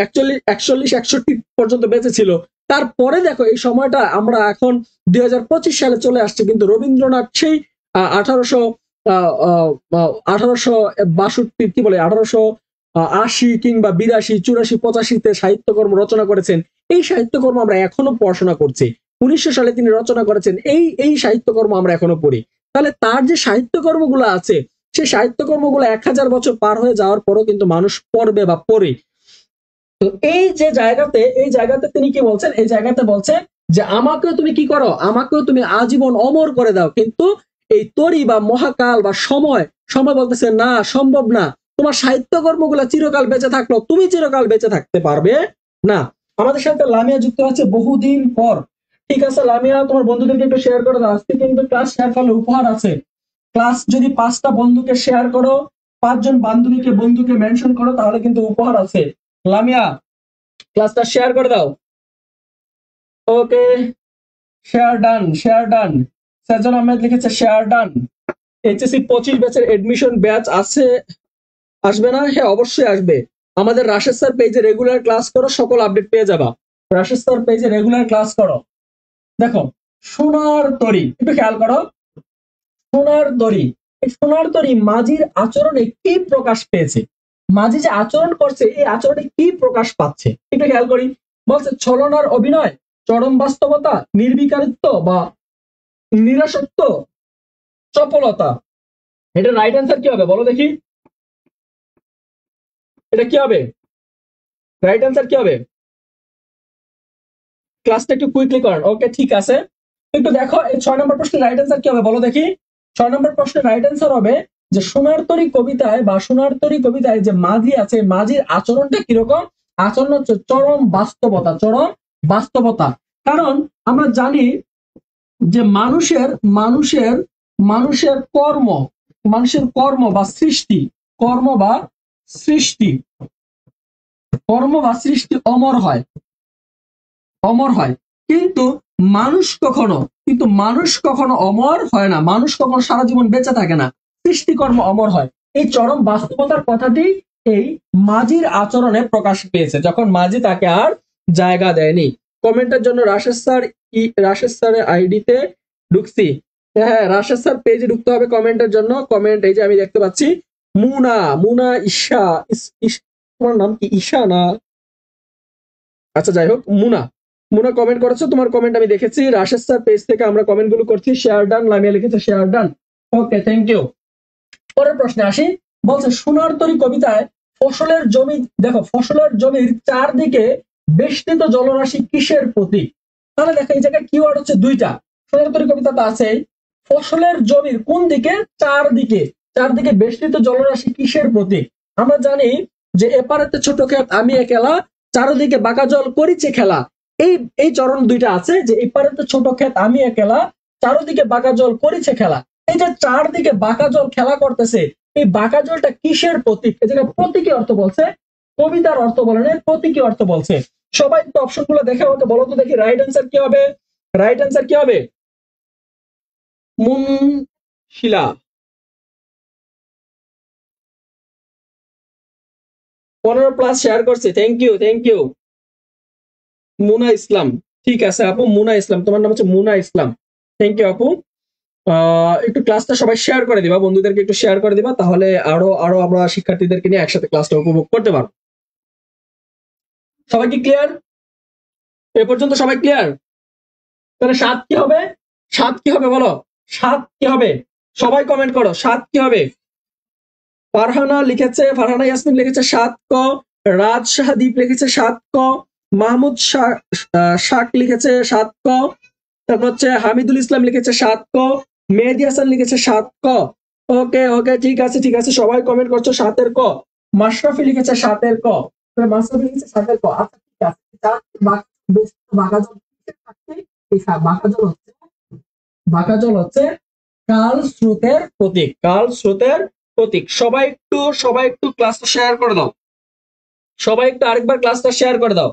41-41-61 পর্যন্ত বেঁচে ছিল। তারপরে দেখো এই সময়টা আমরা এখন 2025 সালে চলে আসছে, কিন্তু রবীন্দ্রনাথ সেই 1862 কি বলে 1880 কিংবা 82, 84, 85-তে সাহিত্যকর্ম রচনা করেছেন। এই সাহিত্যকর্ম আমরা এখনো পড়াশোনা করছি। 1900 সালে তিনি রচনা করেছেন, এই সাহিত্যকর্ম আমরা এখনো পড়ি। তাহলে তার যে সাহিত্যকর্মগুলো আছে, সেই সাহিত্যকর্মগুলো 1000 বছর পার হয়ে যাওয়ার পরও কিন্তু মানুষ পড়বে বা পড়ে। তো এই জায়গাতে তিনি কি বলছেন, এই জায়গাতে বলছেন যে আমাকেও তুমি কি করো, আমাকেও তুমি আজীবন অমর করে দাও, কিন্তু এই তরি বা মহাকাল বা সময় বলতেছে না, সম্ভব না, তোমার সাহিত্যকর্মগুলো চিরকাল বেঁচে থাকলো, তুমি চিরকাল বেঁচে থাকতে পারবে না। আমাদের সাথে লামিয়া যুক্ত আছে বহুদিন পর। ঠিক আছে লামিয়া, তোমার বন্ধুদেরকে একটু শেয়ার করে দাও, আজকে কিন্তু ক্লাস শেয়ার করলে উপহার আছে। ক্লাস যদি 5টা বন্ধুকে শেয়ার করো, 5 জন বন্ধুকে মেনশন করো, তাহলে কিন্তু উপহার আছে। লামিয়া ক্লাসটা শেয়ার করে দাও। ওকে, শেয়ার ডান। সাজন আহমেদ লিখেছে শেয়ার ডান। এইচএসসি 25 ব্যাচের এডমিশন ব্যাচ আছে, আসবে না? হ্যাঁ অবশ্যই আসবে। আমাদের রাশেদ স্যার পেজে রেগুলার ক্লাস করো, সকল আপডেট পেয়ে যাবা। রাশেদ স্যার পেজে রেগুলার ক্লাস করো। দেখো সোনার তরী, একটু খেয়াল করো, সোনার তরী, এই সোনার তরী মাঝির আচরণে কি প্রকাশ পেয়েছে? মাঝি যে আচরণ করছে, এই আচরণে কি প্রকাশ পাচ্ছে একটু খেয়াল করি। বলছে ছলনার অভিনয়, চরম বাস্তবতা, নির্বিকারিত্ব বা নিরাসক্ত চপলতা। এটা রাইট অ্যান্সার কি হবে বলো দেখি, এটা কি হবে? রাইট অ্যান্সার কি হবে? ক্লাসটা একটু কুইকলি করেন। ওকে ঠিক আছে, একটু দেখো এই 6 নম্বর প্রশ্নের রাইট অ্যান্সার কি হবে বলো দেখি। 6 নম্বর প্রশ্নের রাইট অ্যান্সার হবে যে সোনার তরী কবিতায় যে মাঝি আছে, মাঝির আচরণটা কিরকম? আচরণ হচ্ছে চরম বাস্তবতা। কারণ আমরা জানি যে মানুষের কর্ম বা সৃষ্টি, অমর হয়, কিন্তু মানুষ কখনো অমর হয় না, মানুষ কখনো সারা জীবন বেঁচে থাকে না, সৃষ্টিকর্ম অমর হয়। এই চরম বাস্তবতার কথাটি এই মাঝির আচরণে প্রকাশ পেয়েছে, যখন মাঝি তাকে আর জায়গা দেয়নি। কমেন্টের জন্য রাশেদ স্যারের আইডিতে ঢুকছি। হ্যাঁ রাশেদ স্যার পেজে ঢুকতে হবে কমেন্টের জন্য। কমেন্ট এই যে আমি দেখতে পাচ্ছি, মুনা ঈশা, তোমার নাম কি ঈশা না? আচ্ছা যাই হোক, মুনা কমেন্ট করেছো, তোমার কমেন্ট আমি দেখেছি। রাশেদ স্যার পেজ থেকে আমরা কমেন্ট গুলো করছি। শেয়ার ডান, লামিয়া লিখেছে share done. Okay thank you. পরের প্রশ্নে আসি। বলছে সোনার তরী কবিতায় ফসলের জমির চারদিকে বেষ্টিত জলরাশি কিসের প্রতীক? তাহলে দেখো এই জায়গায় কিওয়ার্ড হচ্ছে দুইটা। সোনার তরী কবিতাতে আছে ফসলের জমির কোন দিকে? চারদিকে বেষ্টিত জলরাশি কিসের প্রতীক? আমরা জানি যে এপারেতে ছোট ক্ষেত আমি একলা, চারদিকে বাঁকা জল করিছে খেলা। এই চরণ দুইটা আছে যে এপারেতে ছোট ক্ষেত আমি একলা, চারদিকে বাঁকা জল করিছে খেলা। এই যে চারদিকে বাঁকা জল খেলা করতেছে, এই বাঁকা জলটা কিসের প্রতীক? এই জায়গায় প্রতীকী অর্থ বলছে, কবিতার অর্থ বলে না, প্রতীকী অর্থ বলছে। সবাই তো অপশন গুলো দেখা হতো, বলো তো দেখি রাইট অ্যান্সার কি হবে? রাইট অ্যান্সার কি হবে? মুনশিলা 15+ শেয়ার করছে, থ্যাংক ইউ। মুনা ইসলাম, ঠিক আছে আপু, মুনা ইসলাম, তোমার নাম হচ্ছে মুনা ইসলাম, থ্যাংক ইউ আপু। একটু ক্লাসটা সবাই শেয়ার করে দিবা, বন্ধুদেরকে একটু শেয়ার করে দিবা, তাহলে আরো আমরা শিক্ষার্থীদেরকে নিয়ে একসাথে ক্লাসটা উপভোগ করতে পারবো। সবাই কি ক্লিয়ার? এ পর্যন্ত সবাই ক্লিয়ার? তাহলে 7 কি হবে? 7 কি হবে বলো, 7 কি হবে? সবাই কমেন্ট করো, 7 কি হবে? ফারহানা ইয়াসমিন লিখেছে 7 ক, রাজশাহদীপ লিখেছে 7 ক, মাহমুদ শাক লিখেছে 7 ক, তারপর হচ্ছে হামিদুল ইসলাম লিখেছে 7 ক, মেহেদি হাসান লিখেছে 7 ক। ওকে ঠিক আছে, সবাই কমেন্ট করছো 7 এর ক। মাশরাফি লিখেছে 7 এর ক, মাশরাফি লিখেছে 7 এর ক। আচ্ছা ঠিক আছে, বাঁকা জল বাঁকা জল হচ্ছে কাল স্রোতের প্রতীক, কাল স্রোতের প্রতীক। সবাই একটু ক্লাসটা শেয়ার করে দাও, সবাই একটু আরেকবার ক্লাসটা শেয়ার করে দাও।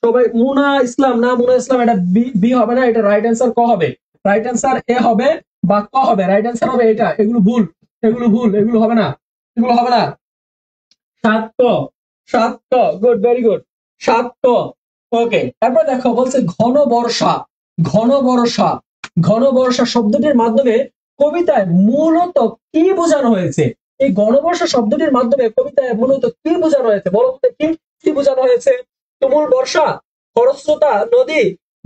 সবাই মুনা ইসলাম, না মুনা ইসলাম, এটা বি বি হবে না, এটা রাইট অ্যান্সার ক হবে, রাইট অ্যান্সার এ হবে বা ক হবে, রাইট অ্যান্সার হবে এটা। এগুলো ভুল, এগুলো ভুল, এগুলো হবে না, এগুলো হবে না। সাত ক, সাত ক, গুড, ভেরি গুড, সাত ক। ওকে, তারপর দেখো বলছে ঘন বর্ষা, ঘন বর্ষা, ঘন বর্ষা শব্দটির মাধ্যমে কবিতায় মূলত কি বোঝানো হয়েছে? এই ঘনবর্ষা শব্দটির মাধ্যমে কবিতায় মূলত কি বোঝানো হয়েছে বলো তো দেখি, কি বোঝানো হয়েছে? তুমুল বর্ষা, খরস্রোতা নদী,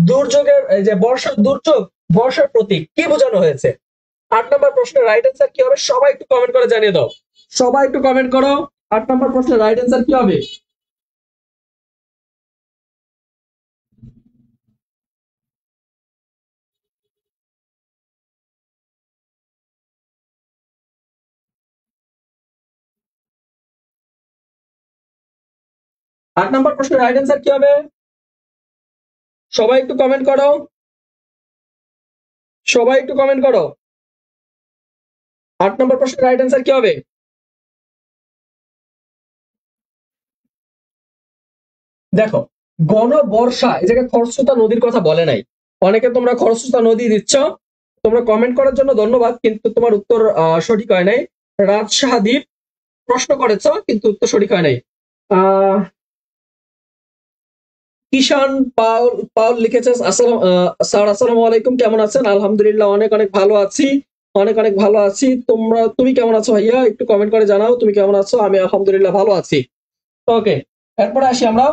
দুর্যোগের এই যে বর্ষার দুর্যোগ, বর্ষার প্রতীক, কি বোঝানো হয়েছে? 8 নম্বর প্রশ্নের রাইট অ্যান্সার কি হবে সবাই একটু কমেন্ট করে জানিয়ে দাও, সবাই একটু কমেন্ট করো। 8 নম্বর প্রশ্নের রাইট অ্যান্সার কি হবে? 8 নম্বর প্রশ্নের রাইট অ্যান্সার কি হবে? সবাই একটু কমেন্ট করো, সবাই একটু কমেন্ট করো। 8 নম্বর প্রশ্নের রাইট অ্যান্সার কি হবে? দেখো, গণবর্ষা এই জায়গায় খরস্রোতা নদীর কথা বলে নাই। অনেকে তোমরা খরস্রোতা নদী দিচ্ছ, তোমরা কমেন্ট করার জন্য ধন্যবাদ, কিন্তু তোমার উত্তর সঠিক হয় নাই। রাজশাহীদ্বীপ প্রশ্ন করেছ কিন্তু উত্তর সঠিক হয় নাই। আহ কিষান পাউল পাউল লিখেছে আসসালাম, স্যার আসসালামু আলাইকুম, কেমন আছেন? আলহামদুলিল্লাহ অনেক অনেক ভালো আছি, অনেক অনেক ভালো আছি। তুমি কেমন আছো ভাইয়া? একটু কমেন্ট করে জানাও তুমি কেমন আছো। আমি আলহামদুলিল্লাহ ভালো আছি। ওকে, এরপরে আসি আমরা,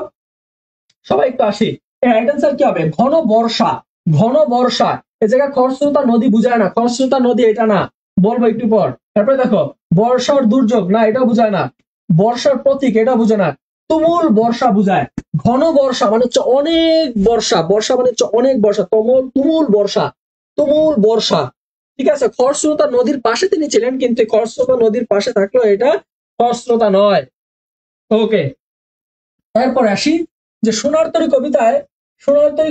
সবাই একটু আসি। রাইট অ্যান্সার কি হবে? ঘন বর্ষা, ঘন বর্ষা এ জায়গায় খরস্রোতা নদী বুঝায় না, খরস্রোতা নদী এটা না, বলবো একটু পর। তারপরে দেখো বর্ষার দুর্যোগ, না এটাও বুঝায় না। বর্ষার প্রতীক, এটা বুঝে না। তুমুল বর্ষা বুঝায়। ঘন বর্ষা মানে হচ্ছে অনেক বর্ষা, বর্ষা মানে হচ্ছে অনেক বর্ষা, তুমুল তুমুল বর্ষা, তুমুল বর্ষা। ঠিক আছে, খরস্রোতা নদীর পাশে তিনি ছিলেন, কিন্তু খরস্রোতা নদীর পাশে থাকলেও এটা খরস্রোতা নয়। ওকে, এরপর আসি যে সোনার তরী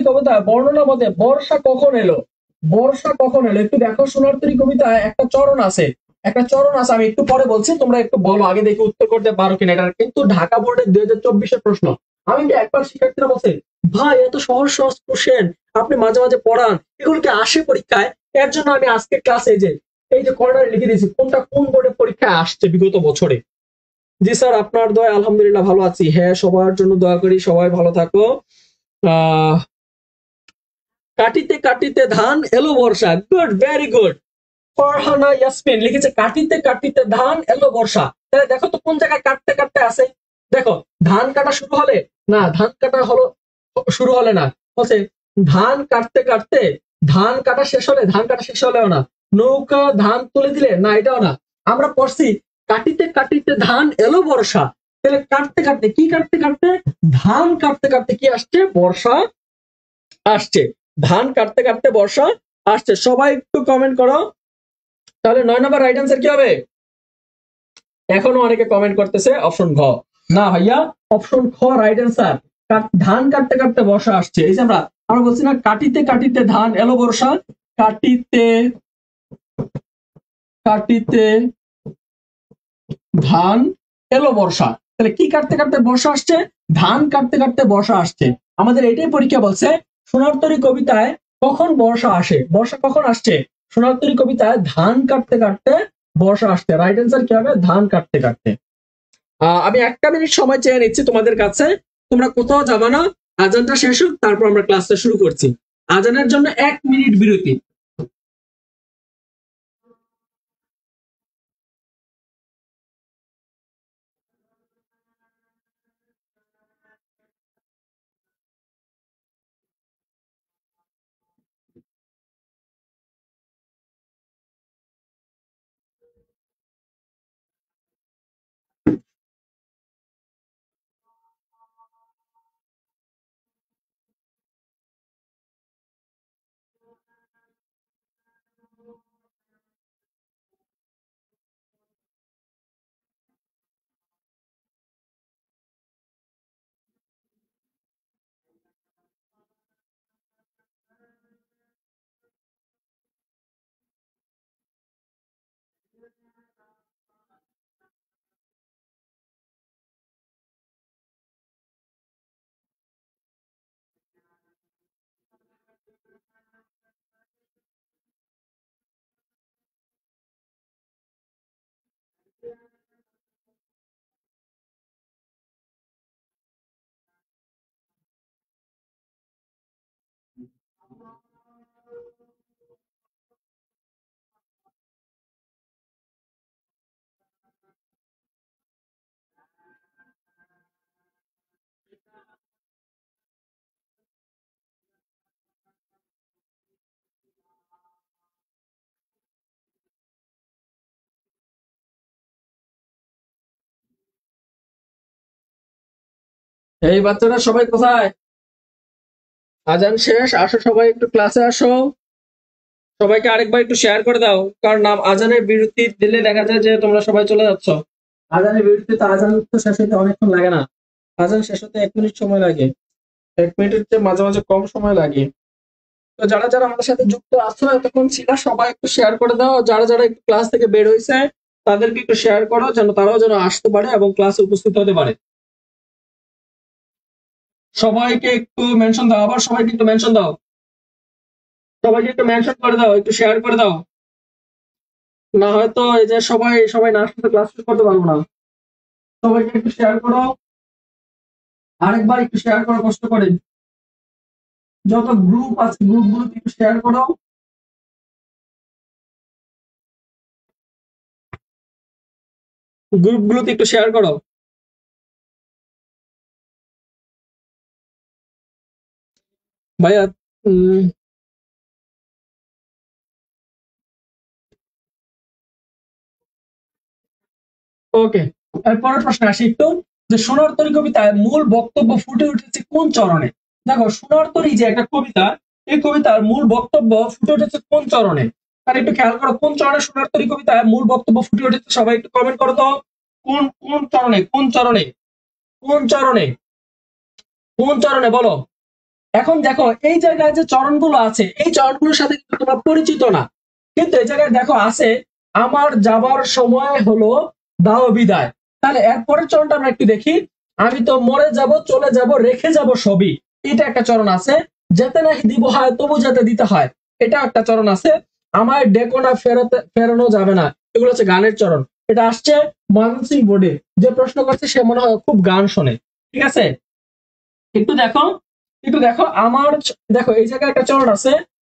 কবিতায় বর্ণনা মতে বর্ষা কখন এলো, বর্ষা কখন এলো একটু দেখো। সোনার তরী কবিতায় একটা চরণ আছে, একটা চরণ আছে, আমি একটু পরে বলছি, তোমরা একটু বলো আগে দেখি উত্তর করতে পারো কিনা। এটা কিন্তু ঢাকা বোর্ডের 2024-এর প্রশ্ন। আমি কি একবার শিক্ষার্থীরা বলছে ভাই এত সহজ সহজ কোশ্চেন আপনি মাঝে মাঝে পড়ান, এগুলো কি আসে পরীক্ষায়? এর জন্য আমি আজকে ক্লাসে এই যে কর্নারে লিখে দিয়েছি কোনটা কোন বোর্ডের পরীক্ষায় আসছে বিগত বছরে। জি স্যার, আপনার দয়া আলহামদুলিল্লাহ ভালো আছি। হ্যাঁ, সবার জন্য দোয়া করি, সবাই ভালো থাকো। আহ কাটিতে কাটিতে ধান এলো বর্ষা, good, very good. Farhana Yasmin লিখেছে কাটিতে কাটিতে ধান এলো বর্ষা। তাহলে দেখো তো কোন জায়গায় কাটতে কাটতে আছে। দেখো, ধান কাটা শুরু হলে, না ধান কাটা হলো শুরু হলে না, বলছে ধান কাটতে কাটতে, ধান কাটা শেষ হলে, ধান কাটা শেষ হলেও না, নৌকা ধান তুলে দিলে, না এটাও না। আমরা পড়ছি কাটিতে কাটিতে ধান এলো বর্ষা। তাহলে কাটতে কাটতে কি, কাটতে কাটতে ধান কাটতে কাটতে কি আসছে? বর্ষা আসছে। ধান কাটতে কাটতে বর্ষা আসছে। সবাই একটু কমেন্ট করো। তাহলে 9 নম্বর রাইট অ্যান্সার কি হবে? এখনো অনেকে কমেন্ট করতেছে অপশন ঘ। না ভাইয়া, অপশন খ রাইট অ্যান্সার। ধান কাটতে কাটতে বর্ষা আসছে। এই যে আমরা আমরা বলছি না কাটিতে কাটিতে ধান এলো বর্ষা, কাটিতে কাটিতে ধান এলো বর্ষা। তাহলে কি কাটতে কাটতে বর্ষা আসছে? ধান কাটতে কাটতে বর্ষা আসছে। আমাদের এটাই পরীক্ষা বলছে সোনার তরী কবিতায় কখন বর্ষা আসে, বর্ষা কখন আসছে? সোনার তরী কবিতায় ধান কাটতে কাটতে বর্ষা আসছে। রাইট অ্যান্সার কি হবে? ধান কাটতে কাটতে। আমি 1 মিনিট সময় চেয়ে নিচ্ছি তোমাদের কাছে, তোমরা কোথাও যাবা না। আজানটা শেষ হোক, তারপর আমরা ক্লাসটা শুরু করছি। আজানের জন্য 1 মিনিট বিরতি। এই বাচ্চারা সবাই কোথায়? আজান শেষ, আসো সবাই একটু ক্লাসে আসো। সবাইকে আরেকবার একটু শেয়ার করে দাও, কারণ আজানের বিরতি দিলে দেখা যায় যে তোমরা সবাই চলে যাচ্ছ। আজানের বিরতিতে আজান তো শেষ হতে অনেকক্ষণ লাগে না, আজান শেষ হতে 1 মিনিট সময় লাগে, 1 মিনিটের চেয়ে মাঝে মাঝে কম সময় লাগে। তো যারা যারা আমাদের সাথে যুক্ত আছো এতক্ষণ ছিল, সবাই একটু শেয়ার করে দাও। যারা যারা একটু ক্লাস থেকে বের হয়েছে তাদেরকে একটু শেয়ার করো, যেন তারাও যেন আসতে পারে এবং ক্লাসে উপস্থিত হতে পারে। সবাইকে একটু মেনশন দাও, আবার সবাইকে একটু মেনশন দাও, সবাইকে একটু মেনশন করে দাও, একটু শেয়ার করে দাও। না হয়তো এই যে সবাই সবাই না আসলে ক্লাস শুরু করতে পারবো না। সবাইকে একটু শেয়ার করো, আরেকবার একটু শেয়ার করো কষ্ট করে। যত গ্রুপ আছে গ্রুপ গুলোতে একটু শেয়ার করো। গ্রুপ গুলোতে একটু শেয়ার করো। ভাইয়া ওকে, এরপরের প্রশ্ন আসি একটু, যে সোনার তরী কবিতায় মূল বক্তব্য ফুটে উঠেছে কোন চরণে? দেখো, সোনার তরী যে একটা কবিতা, এই কবিতার মূল বক্তব্য ফুটে উঠেছে কোন চরণে? তার একটু খেয়াল করো, কোন চরণে সোনার তরী কবিতায় মূল বক্তব্য ফুটে উঠেছে? সবাই একটু কমেন্ট করো তো, কোন কোন চরণে, কোন চরণে, কোন চরণে, কোন চরণে বলো। এখন দেখো, এই জায়গায় যে চরণগুলো আছে এই চরণগুলোর সাথে কিন্তু তোমরা পরিচিত না, কিন্তু এই জায়গায় দেখো আছে, আমার যাবার সময় হলো দাও বিদায়। তাহলে এরপরের চরণটা আমরা একটু দেখি, আমি তো মরে যাব, চলে যাব, রেখে যাব সবই। এটা একটা চরণ আছে। যেতে নাহি দিব হয় তবু যেতে দিতে হয়, এটা একটা চরণ আছে। আমায় ডেকো না ফেরতে ফেরানো যাবে না, এগুলো হচ্ছে গানের চরণ। এটা আসছে ময়মনসিংহ বোর্ডে, যে প্রশ্ন করছে সে মনে হয় খুব গান শোনে। ঠিক আছে, একটু দেখো, একটু দেখো আমার, দেখো এই জায়গায় একটা চরণ আছে,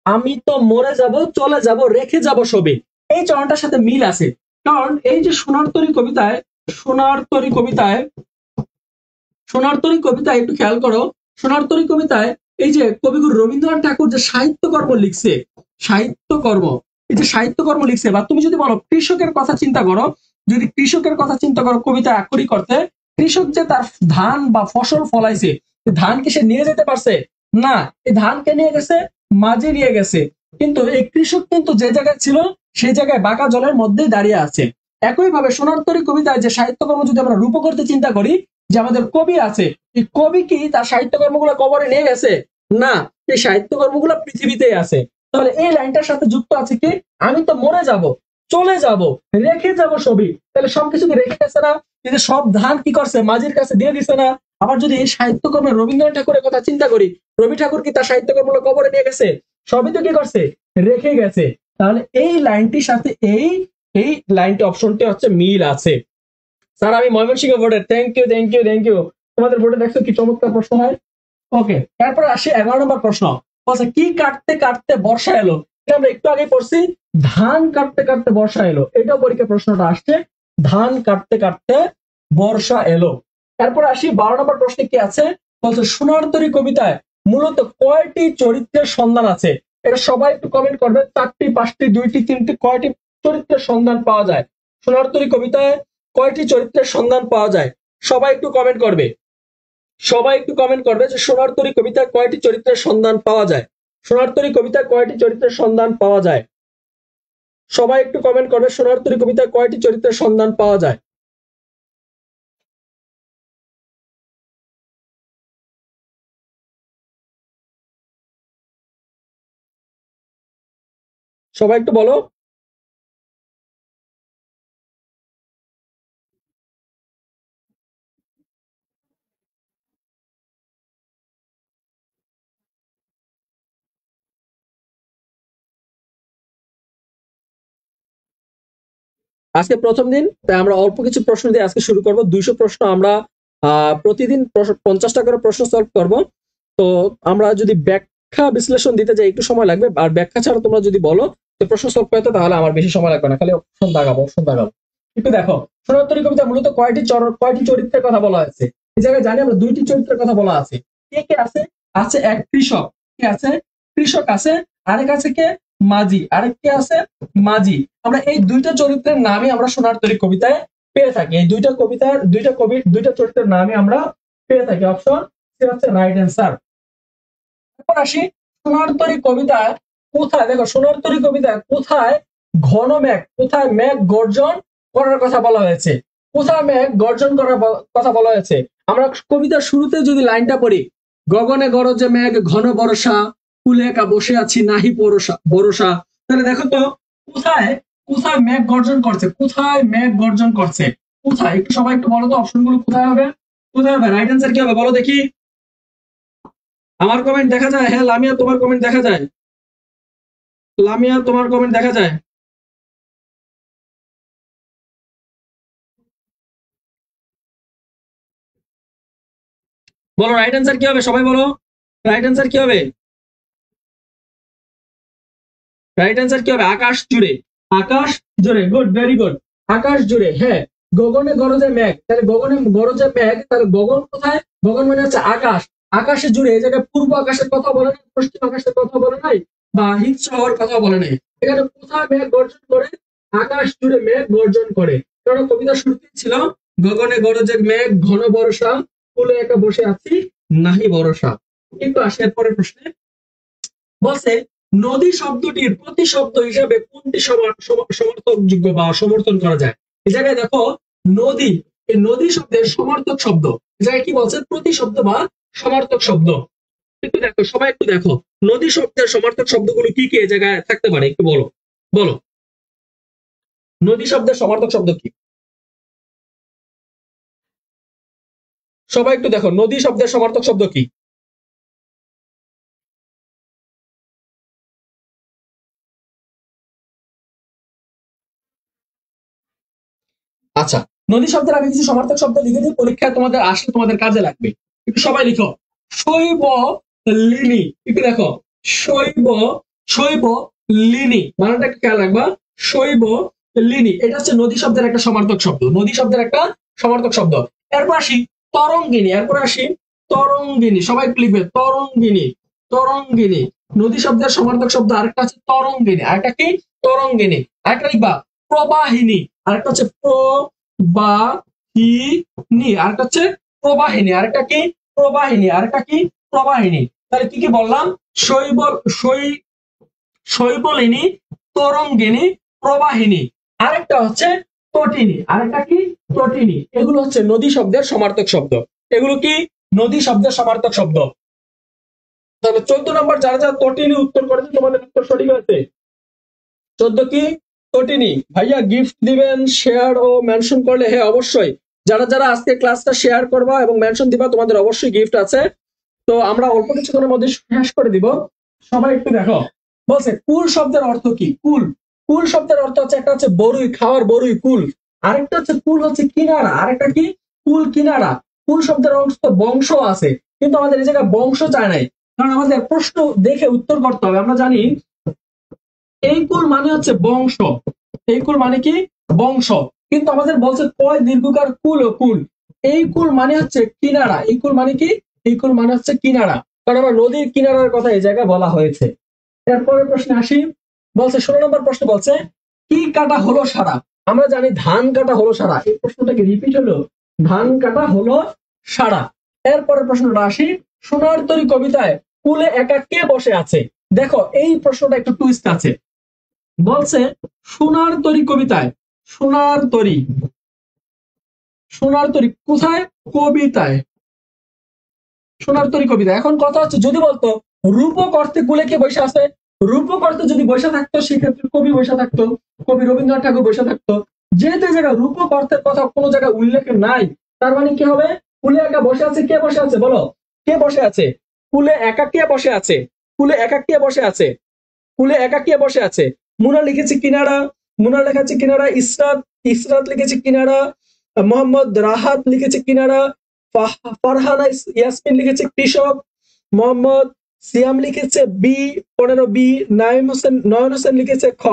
আমি তো মরে যাব, চলে যাব, রেখে যাব সবে। এই চরণটার সাথে মিল আছে, কারণ এই যে সোনার তরী কবিতায়, সোনার তরী কবিতায়, সোনার তরী কবিতায় একটু খেয়াল করো, সোনার তরী কবিতায় এই যে কবিগুরু রবীন্দ্রনাথ ঠাকুর যে সাহিত্যকর্ম লিখছে, সাহিত্যকর্ম, এই যে সাহিত্যকর্ম লিখছে, বা তুমি যদি বলো কৃষকের কথা চিন্তা করো, যদি কৃষকের কথা চিন্তা করো কবিতা আক্ষরিক করতে, কৃষক যে তার ধান বা ফসল ফলাইছে, ধানকে সে নিয়ে যেতে পারছে না, এই ধানকে নিয়ে গেছে, মাঝে নিয়ে গেছে, কিন্তু এই কৃষক কিন্তু যে জায়গায় ছিল সেই জায়গায় বাঁকা জলের মধ্যেই দাঁড়িয়ে আছে। একইভাবে সোনার তরী কবিতায় যে সাহিত্যকর্ম যদি আমরা রূপ করতে চিন্তা করি, যে আমাদের কবি আছে, এই কবি কি তার সাহিত্যকর্মগুলো কবরে নিয়ে গেছে? না, এই সাহিত্যকর্মগুলো পৃথিবীতেই আছে। তাহলে এই লাইনটার সাথে যুক্ত আছে কি, আমি তো মরে যাব, চলে যাব, রেখে যাব সবই। তাহলে সবকিছু কি রেখে গেছে না? এই যে সব ধান কি করছে, মাঝির কাছে দিয়ে দিছে না? আবার যদি এই সাহিত্যকর্মে রবীন্দ্রনাথ ঠাকুরের কথা চিন্তা করি, রবি ঠাকুর কি তার সাহিত্যকর্মগুলো কবরে নিয়ে গেছে? সবই তো কি করছে, রেখে গেছে। তাহলে এই লাইনটির সাথে এই এই লাইনটি, অপশনটি হচ্ছে মিল আছে। স্যার আমি ময়মনসিংহ বোর্ডের, thank you thank you thank you. তোমাদের বোর্ডে দেখছো কি চমৎকার প্রশ্ন হয়। ওকে, তারপরে আসি 11 নম্বর প্রশ্ন। বলছে কি কাটতে কাটতে বর্ষা এলো? এটা আমরা একটু আগে পড়ছি, ধান কাটতে কাটতে বর্ষা এলো, এটাও পরীক্ষা প্রশ্নটা আসছে, ধান কাটতে কাটতে বর্ষা এলো। তারপর আসি 12 নম্বর প্রশ্নে কি আছে, বলছে সোনার তরী কবিতায় মূলত কয়টি চরিত্রের সন্ধান আছে? এটা সবাই একটু কমেন্ট করবে, 4টি, 5টি, 2টি, 3টি, কয়টি চরিত্রের সন্ধান পাওয়া যায় সোনার তরী কবিতায়? কয়টি চরিত্রের সন্ধান পাওয়া যায়? সবাই একটু কমেন্ট করবে, সবাই একটু কমেন্ট করবে যে সোনার তরী কবিতায় কয়টি চরিত্রের সন্ধান পাওয়া যায়? সোনার তরী কবিতায় কয়টি চরিত্রের সন্ধান পাওয়া যায়? সবাই একটু কমেন্ট করবে, সোনার তরী কবিতায় কয়টি চরিত্রের সন্ধান পাওয়া যায়? সবাই একটু বলো। আজকে প্রথম দিন, তাই আমরা অল্প কিছু প্রশ্ন দিয়ে আজকে শুরু করব। 200 প্রশ্ন আমরা প্রতিদিন 50টা করে প্রশ্ন সলভ করব। তো আমরা যদি ব্যাখ্যা বিশ্লেষণ দিতে যাই একটু সময় লাগবে, আর ব্যাখ্যা ছাড়া তোমরা যদি বলো যে প্রশ্ন সলভ করতে, তাহলে আমার বেশি সময় লাগবে না, খালি অপশন দাগাবো, অপশন দাগাবো। একটু দেখো, সোনার কবিতা মূলত কয়টি চরিত্রের কথা বলা হয়েছে? এই জায়গায় জানি আমরা 2টি চরিত্রের কথা বলা আছে। কে কে আছে? আছে এক কৃষক, কে আছে? কৃষক আছে। আরেক আছে কে? মাঝি। আরেক কে আছে? মাঝি। আমরা এই দুইটা চরিত্রের নামই আমরা সোনার তরী কবিতায় পেয়ে থাকি। এই দুইটা কবিতার দুইটা কবি দুইটা চরিত্রের নামই আমরা পেয়ে থাকি। অপশন সি হচ্ছে রাইট অ্যান্সার। এখন আসি সোনার তরী কবিতায় কোথায়, দেখো সোনার তরী কবিতায় কোথায় ঘন মেঘ, কোথায় মেঘ গর্জন করার কথা বলা হয়েছে, কোথায় মেঘ গর্জন করার কথা বলা হয়েছে। আমরা কবিতার শুরুতে যদি লাইনটা পড়ি, গগনে গরজে মেঘ ঘন বর্ষা, কুলে একা বসে আছি নাহি বরষা বরষা, তাহলে দেখো তো কোথায় কোথায় মেঘ গর্জন করছে, কোথায় মেঘ গর্জন করছে, কোথায়, একটু সবাই একটু বলো তো অপশনগুলো কোথায় হবে, কোথায় হবে, রাইট অ্যান্সার কি হবে বলো দেখি। আমার কমেন্ট দেখা যায়, হ্যাঁ লামিয়া তোমার কমেন্ট দেখা যায়, লামিয়া তোমার কমেন্ট দেখা যায়। বলো রাইট অ্যান্সার কি হবে, সবাই বলো রাইট অ্যান্সার কি হবে, রাইট অ্যান্সার কি হবে, আকাশ জুড়ে, আকাশ জুড়ে, গুড ভেরি গুড, আকাশ জুড়ে, হ্যাঁ। গগনে গরজে মেঘ, তাহলে গগনে গরজে মেঘ, তাহলে গগন কোথায়, গগন মানে হচ্ছে আকাশ, আকাশে জুড়ে, এই জায়গায় পূর্ব আকাশের কথা বলে নাই, পশ্চিম আকাশের কথা বলে নাই, বা হিংস্র হওয়ার কথা বলে নাই, এখানে কোথায় মেঘ গর্জন করে, আকাশ জুড়ে মেঘ গর্জন করে। কারণ কবিতা শুরুতে ছিল গগনে গরজে মেঘ ঘন বর্ষা, কুলে একা বসে আছি নাহি বরষা। কিন্তু আসে এরপরের প্রশ্নে, বলছে নদী শব্দটির প্রতিশব্দ হিসাবে কোনটি সমর্থকযোগ্য বা সমর্থন করা যায়। এই জায়গায় দেখো নদী, এই নদী শব্দের সমর্থক শব্দ, এই জায়গায় কি বলছে, প্রতিশব্দ বা সমর্থক শব্দ। একটু দেখো সবাই একটু দেখো, নদী শব্দের সমর্থক শব্দগুলো কি কি এই জায়গায় থাকতে পারে, একটু বলো, বলো নদী শব্দের সমর্থক শব্দ কি, সবাই একটু দেখো নদী শব্দের সমর্থক শব্দ কি। আচ্ছা, নদী শব্দের আমি কিছু সমার্থক শব্দ লিখে দিই, পরীক্ষায় তোমাদের আসলে তোমাদের কাজে লাগবে, একটু সবাই লিখো। শৈব লিনি, একটু দেখো শৈব, শৈব লিনি মানেটা একটু খেয়াল রাখবা, শৈব লিনি এটা হচ্ছে নদী শব্দের একটা সমার্থক শব্দ, নদী শব্দের একটা সমার্থক শব্দ। এরপর আসি তরঙ্গিনী, এরপর আসি তরঙ্গিনী, সবাই একটু লিখবে তরঙ্গিনী, তরঙ্গিনী নদী শব্দের সমার্থক শব্দ, আরেকটা আছে তরঙ্গিনী, আরেকটা কি তরঙ্গিনী, আরেকটা লিখবা প্রবাহিনী, আরেকটা হচ্ছে প্রবাহিনী, আরেকটা হচ্ছে প্রবাহিনী, আরেকটা কি প্রবাহিনী, আরেকটা কি প্রবাহিনী। তাহলে কি কি বললাম, শৈব শৈবলিনী, তরঙ্গিনী, প্রবাহিনী, আরেকটা হচ্ছে তটিনী, আরেকটা কি তটিনী। এগুলো হচ্ছে নদী শব্দের সমার্থক শব্দ, এগুলো কি নদী শব্দের সমার্থক শব্দ। তাহলে 14 নম্বর যারা যারা তটিনী উত্তর করেছে তোমাদের উত্তর সঠিক হয়েছে। 14 কি তটিনী, ভাইয়া গিফট দিবেন শেয়ার ও মেনশন করলে, হ্যাঁ অবশ্যই, যারা যারা আজকে ক্লাসটা শেয়ার করবা এবং মেনশন দিবা তোমাদের অবশ্যই গিফট আছে। তো আমরা অল্প কিছুক্ষণের মধ্যে শেষ করে দিব, সবাই একটু দেখো। বলছে কুল শব্দের অর্থ কি, কুল, কুল শব্দের অর্থ হচ্ছে, একটা হচ্ছে বরুই, খাওয়ার বরুই কুল, আরেকটা হচ্ছে কুল হচ্ছে কিনারা, আরেকটা কি কুল কিনারা। কুল শব্দের অর্থ বংশ আছে, কিন্তু আমাদের এই জায়গায় বংশ চায় নাই, কারণ আমাদের প্রশ্ন দেখে উত্তর করতে হবে। আমরা জানি এই কুল মানে হচ্ছে বংশ, এই কুল মানে কি বংশ, কিন্তু আমাদের বলছে কয় দীর্ঘকার কুল ও কুল, এই কুল মানে হচ্ছে কিনারা, এই কুল মানে কি, এই কুল মানে হচ্ছে কিনারা, কারণ আমার নদীর কিনারার কথা এই জায়গায় বলা হয়েছে। এরপরের প্রশ্নে আসি, বলছে 16 নম্বর প্রশ্ন, বলছে কি কাটা হলো সারা। আমরা জানি ধান কাটা হলো সারা, এই প্রশ্নটাকে রিপিট হলো, ধান কাটা হলো সারা। এরপরের প্রশ্নটা আসি, সোনার তরী কবিতায় কুলে একা কে বসে আছে। দেখো এই প্রশ্নটা একটু টুইস্ট আছে, বলছে সোনার তরী কবিতায়, সোনার তরী, সোনার তরী কোথায়, কবিতায়, সোনার তরী কবিতা। এখন কথা হচ্ছে যদি বলতো রূপক অর্থে কুলে কে বসে আছে, রূপক অর্থে যদি বসে থাকতো সেক্ষেত্রে কবি বসে থাকতো, কবি রবীন্দ্রনাথ ঠাকুর বসে থাকতো, যেহেতু জায়গায় রূপক অর্থের কথা কোনো জায়গায় উল্লেখ নাই, তার মানে কি হবে, কুলে একা বসে আছে, কে বসে আছে বলো, কে বসে আছে, কুলে একা কে বসে আছে, কুলে একা কে বসে আছে, কুলে একা কে বসে আছে। মুনা লিখেছে কিনারা, মুনা লেখাচ্ছে কিনারা, ইসরাত, ইসরাত লিখেছে কিনারা, মোহাম্মদ রাহাত লিখেছে কিনারা, ফারহানা ইয়াসমিন লিখেছে কৃষক, মোহাম্মদ সিয়াম লিখেছে বি 15 বি, নাইম হোসেন নয়ন হোসেন লিখেছে খ,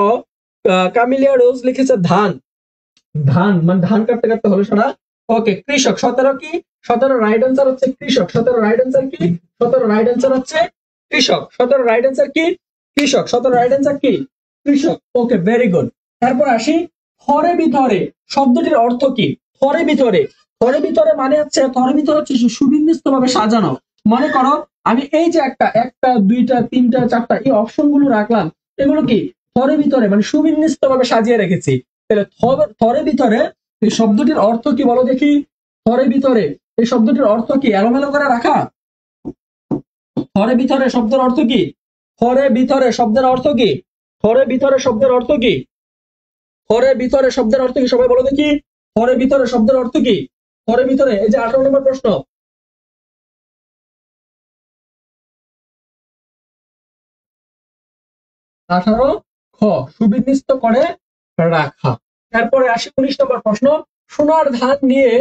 কামিলিয়া রোজ লিখেছে ধান, ধান মানে ধান কাটতে কাটতে হলো সারা। ওকে কৃষক 17 কি, 17 রাইট অ্যান্সার হচ্ছে কৃষক, 17 রাইট অ্যান্সার কি, 17 রাইট অ্যান্সার হচ্ছে কৃষক, 17 রাইট অ্যান্সার কি কৃষক, 17 রাইট অ্যান্সার কি কৃষক। Okay very good. তারপর আসি থরে ভিতরে শব্দটির অর্থ কি, থরে ভিতরে, থরের ভিতরে মানে হচ্ছে থরের ভিতরে হচ্ছে সুবিন্যস্ত ভাবে সাজানো। মনে করো আমি এই যে একটা দুইটা তিনটা চারটা এই অপশন গুলো রাখলাম, এগুলো কি থরের ভিতরে মানে সুবিন্যস্ত ভাবে সাজিয়ে রেখেছি। তাহলে থরের ভিতরে এই শব্দটির অর্থ কি বলো দেখি? থরের ভিতরে এই শব্দটির অর্থ কি এলোমেলো করে রাখা? থরের ভিতরে শব্দের অর্থ কি? থরের ভিতরে শব্দের অর্থ কি? থরের ভিতরে শব্দের অর্থ কি? থরের ভিতরে শব্দের অর্থ কি সবাই বলো দেখি? থরের ভিতরে শব্দের অর্থ কি? থরের ভিতরে এই যে 18 নম্বর প্রশ্ন। 18 খ সুবিন্যস্ত করে রাখা। তারপরে আসি 19 নম্বর প্রশ্ন। সোনার ধান নিয়ে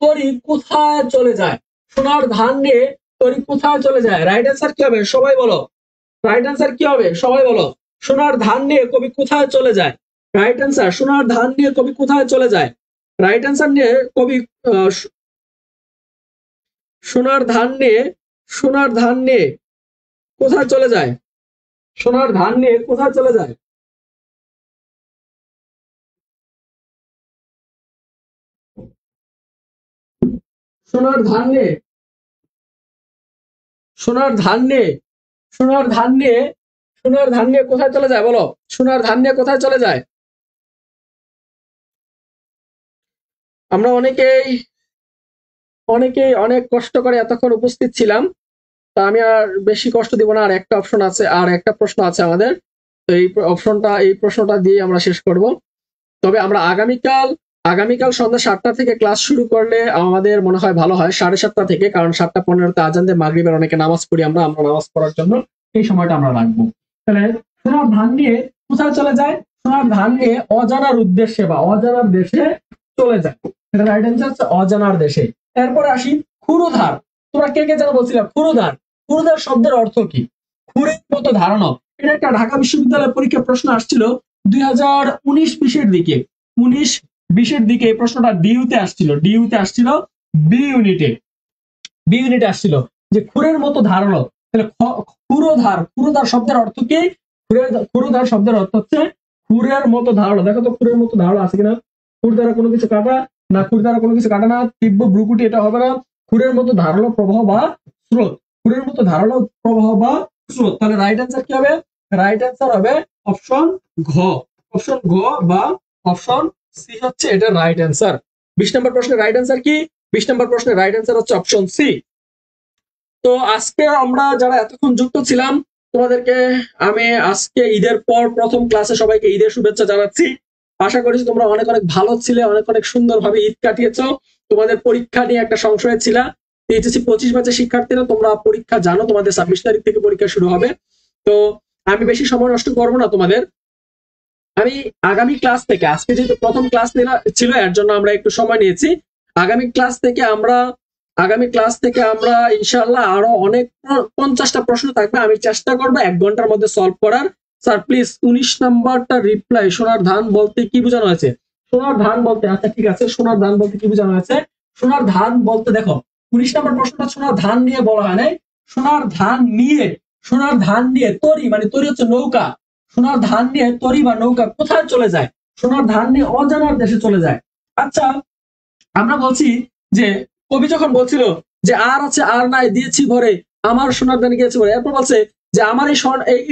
তরি কোথায় চলে যায়? সোনার ধান নিয়ে তরি কোথায় চলে যায়? রাইট অ্যান্সার কি হবে সবাই বলো? রাইট অ্যান্সার কি হবে সবাই বলো? সোনার ধান নিয়ে কবি কোথায় চলে যায়? রাইট অ্যান্সার সোনার ধান নিয়ে কবি কোথায় চলে যায়? রাইট অ্যান্সার নিয়ে কবি সোনার ধান নিয়ে সোনার ধান নিয়ে কোথায় চলে যায়? সোনার ধান নিয়ে কোথায় চলে যায়? সোনার ধান নিয়ে সোনার ধান নিয়ে সোনার ধান নিয়ে সোনার ধান নিয়ে কোথায় চলে যায় বলো? সোনার ধান নিয়ে কোথায় চলে যায়? আমরা অনেকেই অনেক কষ্ট করে এতক্ষণ উপস্থিত ছিলাম। তা আমি আর বেশি কষ্ট দিব না। আর একটা অপশন আছে, আর একটা প্রশ্ন আছে আমাদের। তো এই প্রশ্নটা দিয়ে আমরা শেষ করব। তবে আমরা আগামীকাল সন্ধ্যা 7টা থেকে ক্লাস শুরু করলে আমাদের মনে হয় ভালো হয়, 7:30 থেকে, কারণ 7:15 আজান দিয়ে মাগরিবের অনেকে নামাজ পড়ি আমরা নামাজ পড়ার জন্য এই সময়টা আমরা রাখবো। তাহলে সোনার ধান নিয়ে কোথায় চলে যায়? সোনার ধান নিয়ে অজানার উদ্দেশ্যে বা অজানার দেশে চলে যায়। এটা রাইট অ্যান্সার হচ্ছে অজানার দেশে। এরপরে আসি ক্ষুরধার। তোমরা কে কে যেন বলছিলাম ক্ষুরধার। ক্ষুরধার শব্দের অর্থ কি? ক্ষুরের মতো ধারণা। এটা একটা ঢাকা বিশ্ববিদ্যালয়ের পরীক্ষা প্রশ্ন আসছিল 2019-20 দিকে। 19-20 দিকে এই প্রশ্নটা ডিইউতে আসছিল বি ইউনিটে আসছিল যে ক্ষুরের মতো ধারণা। তাহলে ক্ষুরধার শব্দের অর্থ কি? ক্ষুরধার শব্দের অর্থ হচ্ছে ক্ষুরের মতো ধারণা। দেখো তো ক্ষুরের মতো ধারণা আছে কিনা? ক্ষুর দ্বারা কোনো কিছু কাটা না, ক্ষুর দ্বারা কোনো কিছু কাটা না, তীব্র ভ্রুকুটি এটা হবে না। ক্ষুরের মতো ধারণা প্রবাহ বা স্রোত। ক্ষুরের মতো ধারণা প্রবাহ বা স্রোত। তাহলে রাইট অ্যান্সার কি হবে? রাইট অ্যান্সার হবে অপশন ঘ। অপশন ঘ বা অপশন সি হচ্ছে এটা রাইট অ্যান্সার। 20 নম্বর প্রশ্নের রাইট অ্যান্সার কি? 20 নম্বর প্রশ্নের রাইট অ্যান্সার হচ্ছে অপশন সি। তো আজকে আমরা যারা এতক্ষণ যুক্ত ছিলাম তোমাদেরকে আমি আজকে ঈদের পর প্রথম ক্লাসে সবাইকে ঈদের শুভেচ্ছা জানাচ্ছি। আশা করি তোমরা অনেক অনেক ভালো ছিলে, অনেক সুন্দরভাবে ঈদ কাটিয়েছো। তোমাদের পরীক্ষা নিয়ে একটা সংশয় ছিল। এইচএসসি 25 ব্যাচের শিক্ষার্থীরা তোমরা পরীক্ষা জানো, তোমাদের 26 তারিখ থেকে পরীক্ষা শুরু হবে। তো আমি বেশি সময় নষ্ট করবো না তোমাদের। আমি আগামী ক্লাস থেকে, আজকে যেহেতু প্রথম ক্লাস ছিল এর জন্য আমরা একটু সময় নিয়েছি। আগামী ক্লাস থেকে আমরা ইনশাআল্লাহ আরো অনেক 50টা প্রশ্ন থাকবে। আমি চেষ্টা করবো 1 ঘন্টার মধ্যে সলভ করার। স্যার প্লিজ 19 নাম্বারটা রিপ্লাই সোনার ধান বলতে কি বোঝানো হয়েছে? সোনার ধান বলতে, আচ্ছা ঠিক আছে, সোনার ধান বলতে কি বোঝানো হয়েছে? সোনার ধান বলতে দেখো 19 নাম্বার প্রশ্নটা সোনার ধান নিয়ে বলা হয় নাই। সোনার ধান নিয়ে তরি, মানে তরি হচ্ছে নৌকা। সোনার ধান নিয়ে তরি বা নৌকা কোথায় চলে যায়? সোনার ধান নিয়ে অজানার দেশে চলে যায়। আচ্ছা, আমরা বলছি যে কবি যখন বলছিল যে আর আছে আর নাই দিয়েছি ভরে আমার সোনার ধান গিয়েছে ভরে, এরপর বলছে যে আমার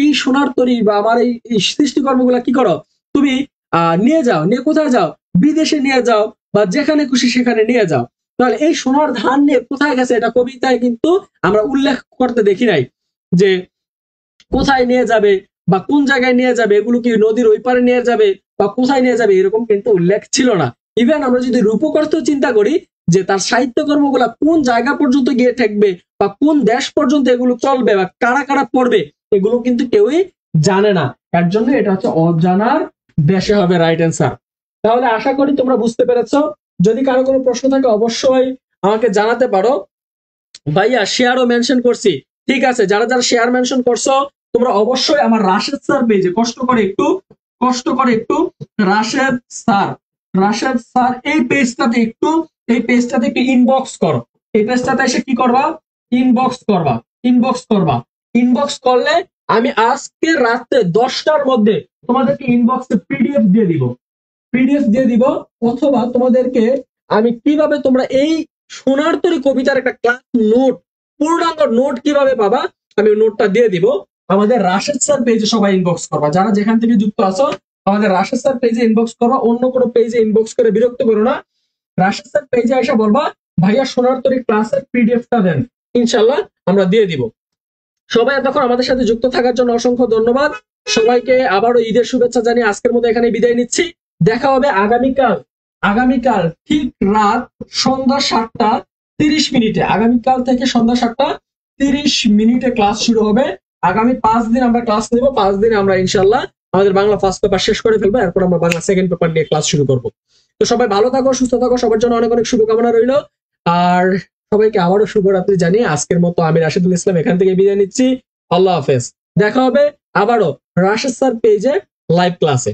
এই সোনার তরি বা আমার এই সৃষ্টিকর্মগুলা কি করো তুমি নিয়ে যাও, নিয়ে কোথায় যাও? বিদেশে নিয়ে যাও বা যেখানে খুশি সেখানে নিয়ে যাও। তাহলে এই সোনার ধান নিয়ে কোথায় গেছে এটা কবিতায় কিন্তু আমরা উল্লেখ করতে দেখি নাই যে কোথায় নিয়ে যাবে বা কোন জায়গায় নিয়ে যাবে। এগুলো কি নদীর ওই পারে নিয়ে যাবে বা কোথায় নিয়ে যাবে এরকম কিন্তু উল্লেখ ছিল না। ইভেন আমরা যদি রূপক চিন্তা করি যে তার সাহিত্যকর্মগুলা কোন জায়গা পর্যন্ত গিয়ে ঠেকবে বা কোন দেশ পর্যন্ত এগুলো চলবে বা কারা কারা পড়বে এগুলো কিন্তু কেউই জানে না। এর জন্য এটা হচ্ছে অজানার দেশে হবে রাইট অ্যান্সার। তাহলে আশা করি তোমরা বুঝতে পেরেছো। যদি কারো কোনো প্রশ্ন থাকে অবশ্যই আমাকে জানাতে পারো। ভাইয়া শেয়ারও মেনশন করছি, ঠিক আছে। যারা যারা শেয়ার মেনশন করছো তোমরা অবশ্যই আমার রাশেদ স্যার পেজে কষ্ট করে একটু রাশেদ স্যার এই পেজটাতে একটু ইনবক্স করো। এই পেজটাতে এসে কি করবা? ইনবক্স করলে আমি আজকে রাতে 10টার মধ্যে তোমাদেরকে ইনবক্সে পিডিএফ দিয়ে দিব অথবা তোমাদেরকে আমি কিভাবে তোমরা এই সোনার তরী কবিতার একটা ক্লাস নোট, পূর্ণাঙ্গ নোট কিভাবে পাবা, আমি নোটটা দিয়ে দিব। আমাদের রাশেদ স্যার পেজে সবাই ইনবক্স করবা, যারা যেখান থেকে যুক্ত আছো আমাদের রাশেদ স্যার পেজে ইনবক্স করবা, অন্য কোনো পেজে ইনবক্স করে বিরক্ত করো না। রাশেদ স্যার পেজে এসে বলবা ভাইয়া সোনার তরী ক্লাসের পিডিএফটা দেন, ইনশাল্লাহ আমরা দিয়ে দিব। সবাই এতক্ষণ আমাদের সাথে যুক্ত থাকার জন্য অসংখ্য ধন্যবাদ। সবাইকে আবারও ঈদের শুভেচ্ছা জানিয়ে আজকের মতো এখানে বিদায় নিচ্ছি। দেখা হবে আগামীকাল ঠিক রাত সন্ধ্যা 7টা 30 মিনিটে। আগামীকাল থেকে সন্ধ্যা 7টা 30 মিনিটে ক্লাস শুরু হবে। আগামী 5 দিন আমরা ক্লাস নেব। 5 দিনে আমরা ইনশাল্লাহ আমাদের বাংলা ফার্স্ট পেপার শেষ করে ফেলবো, এরপর আমরা বাংলা সেকেন্ড পেপার নিয়ে ক্লাস শুরু করবো। তো সবাই ভালো থাকো, সুস্থ থাকো, সবার জন্য অনেক অনেক শুভকামনা রইল। আর সবাইকে আবারও শুভরাত্রি জানিয়ে আজকের মতো আমি রাশেদুল ইসলাম এখান থেকে বিদায় নিচ্ছি। আল্লাহ হাফেজ। দেখা হবে আবারও রাশেদ স্যার পেজে লাইভ ক্লাসে।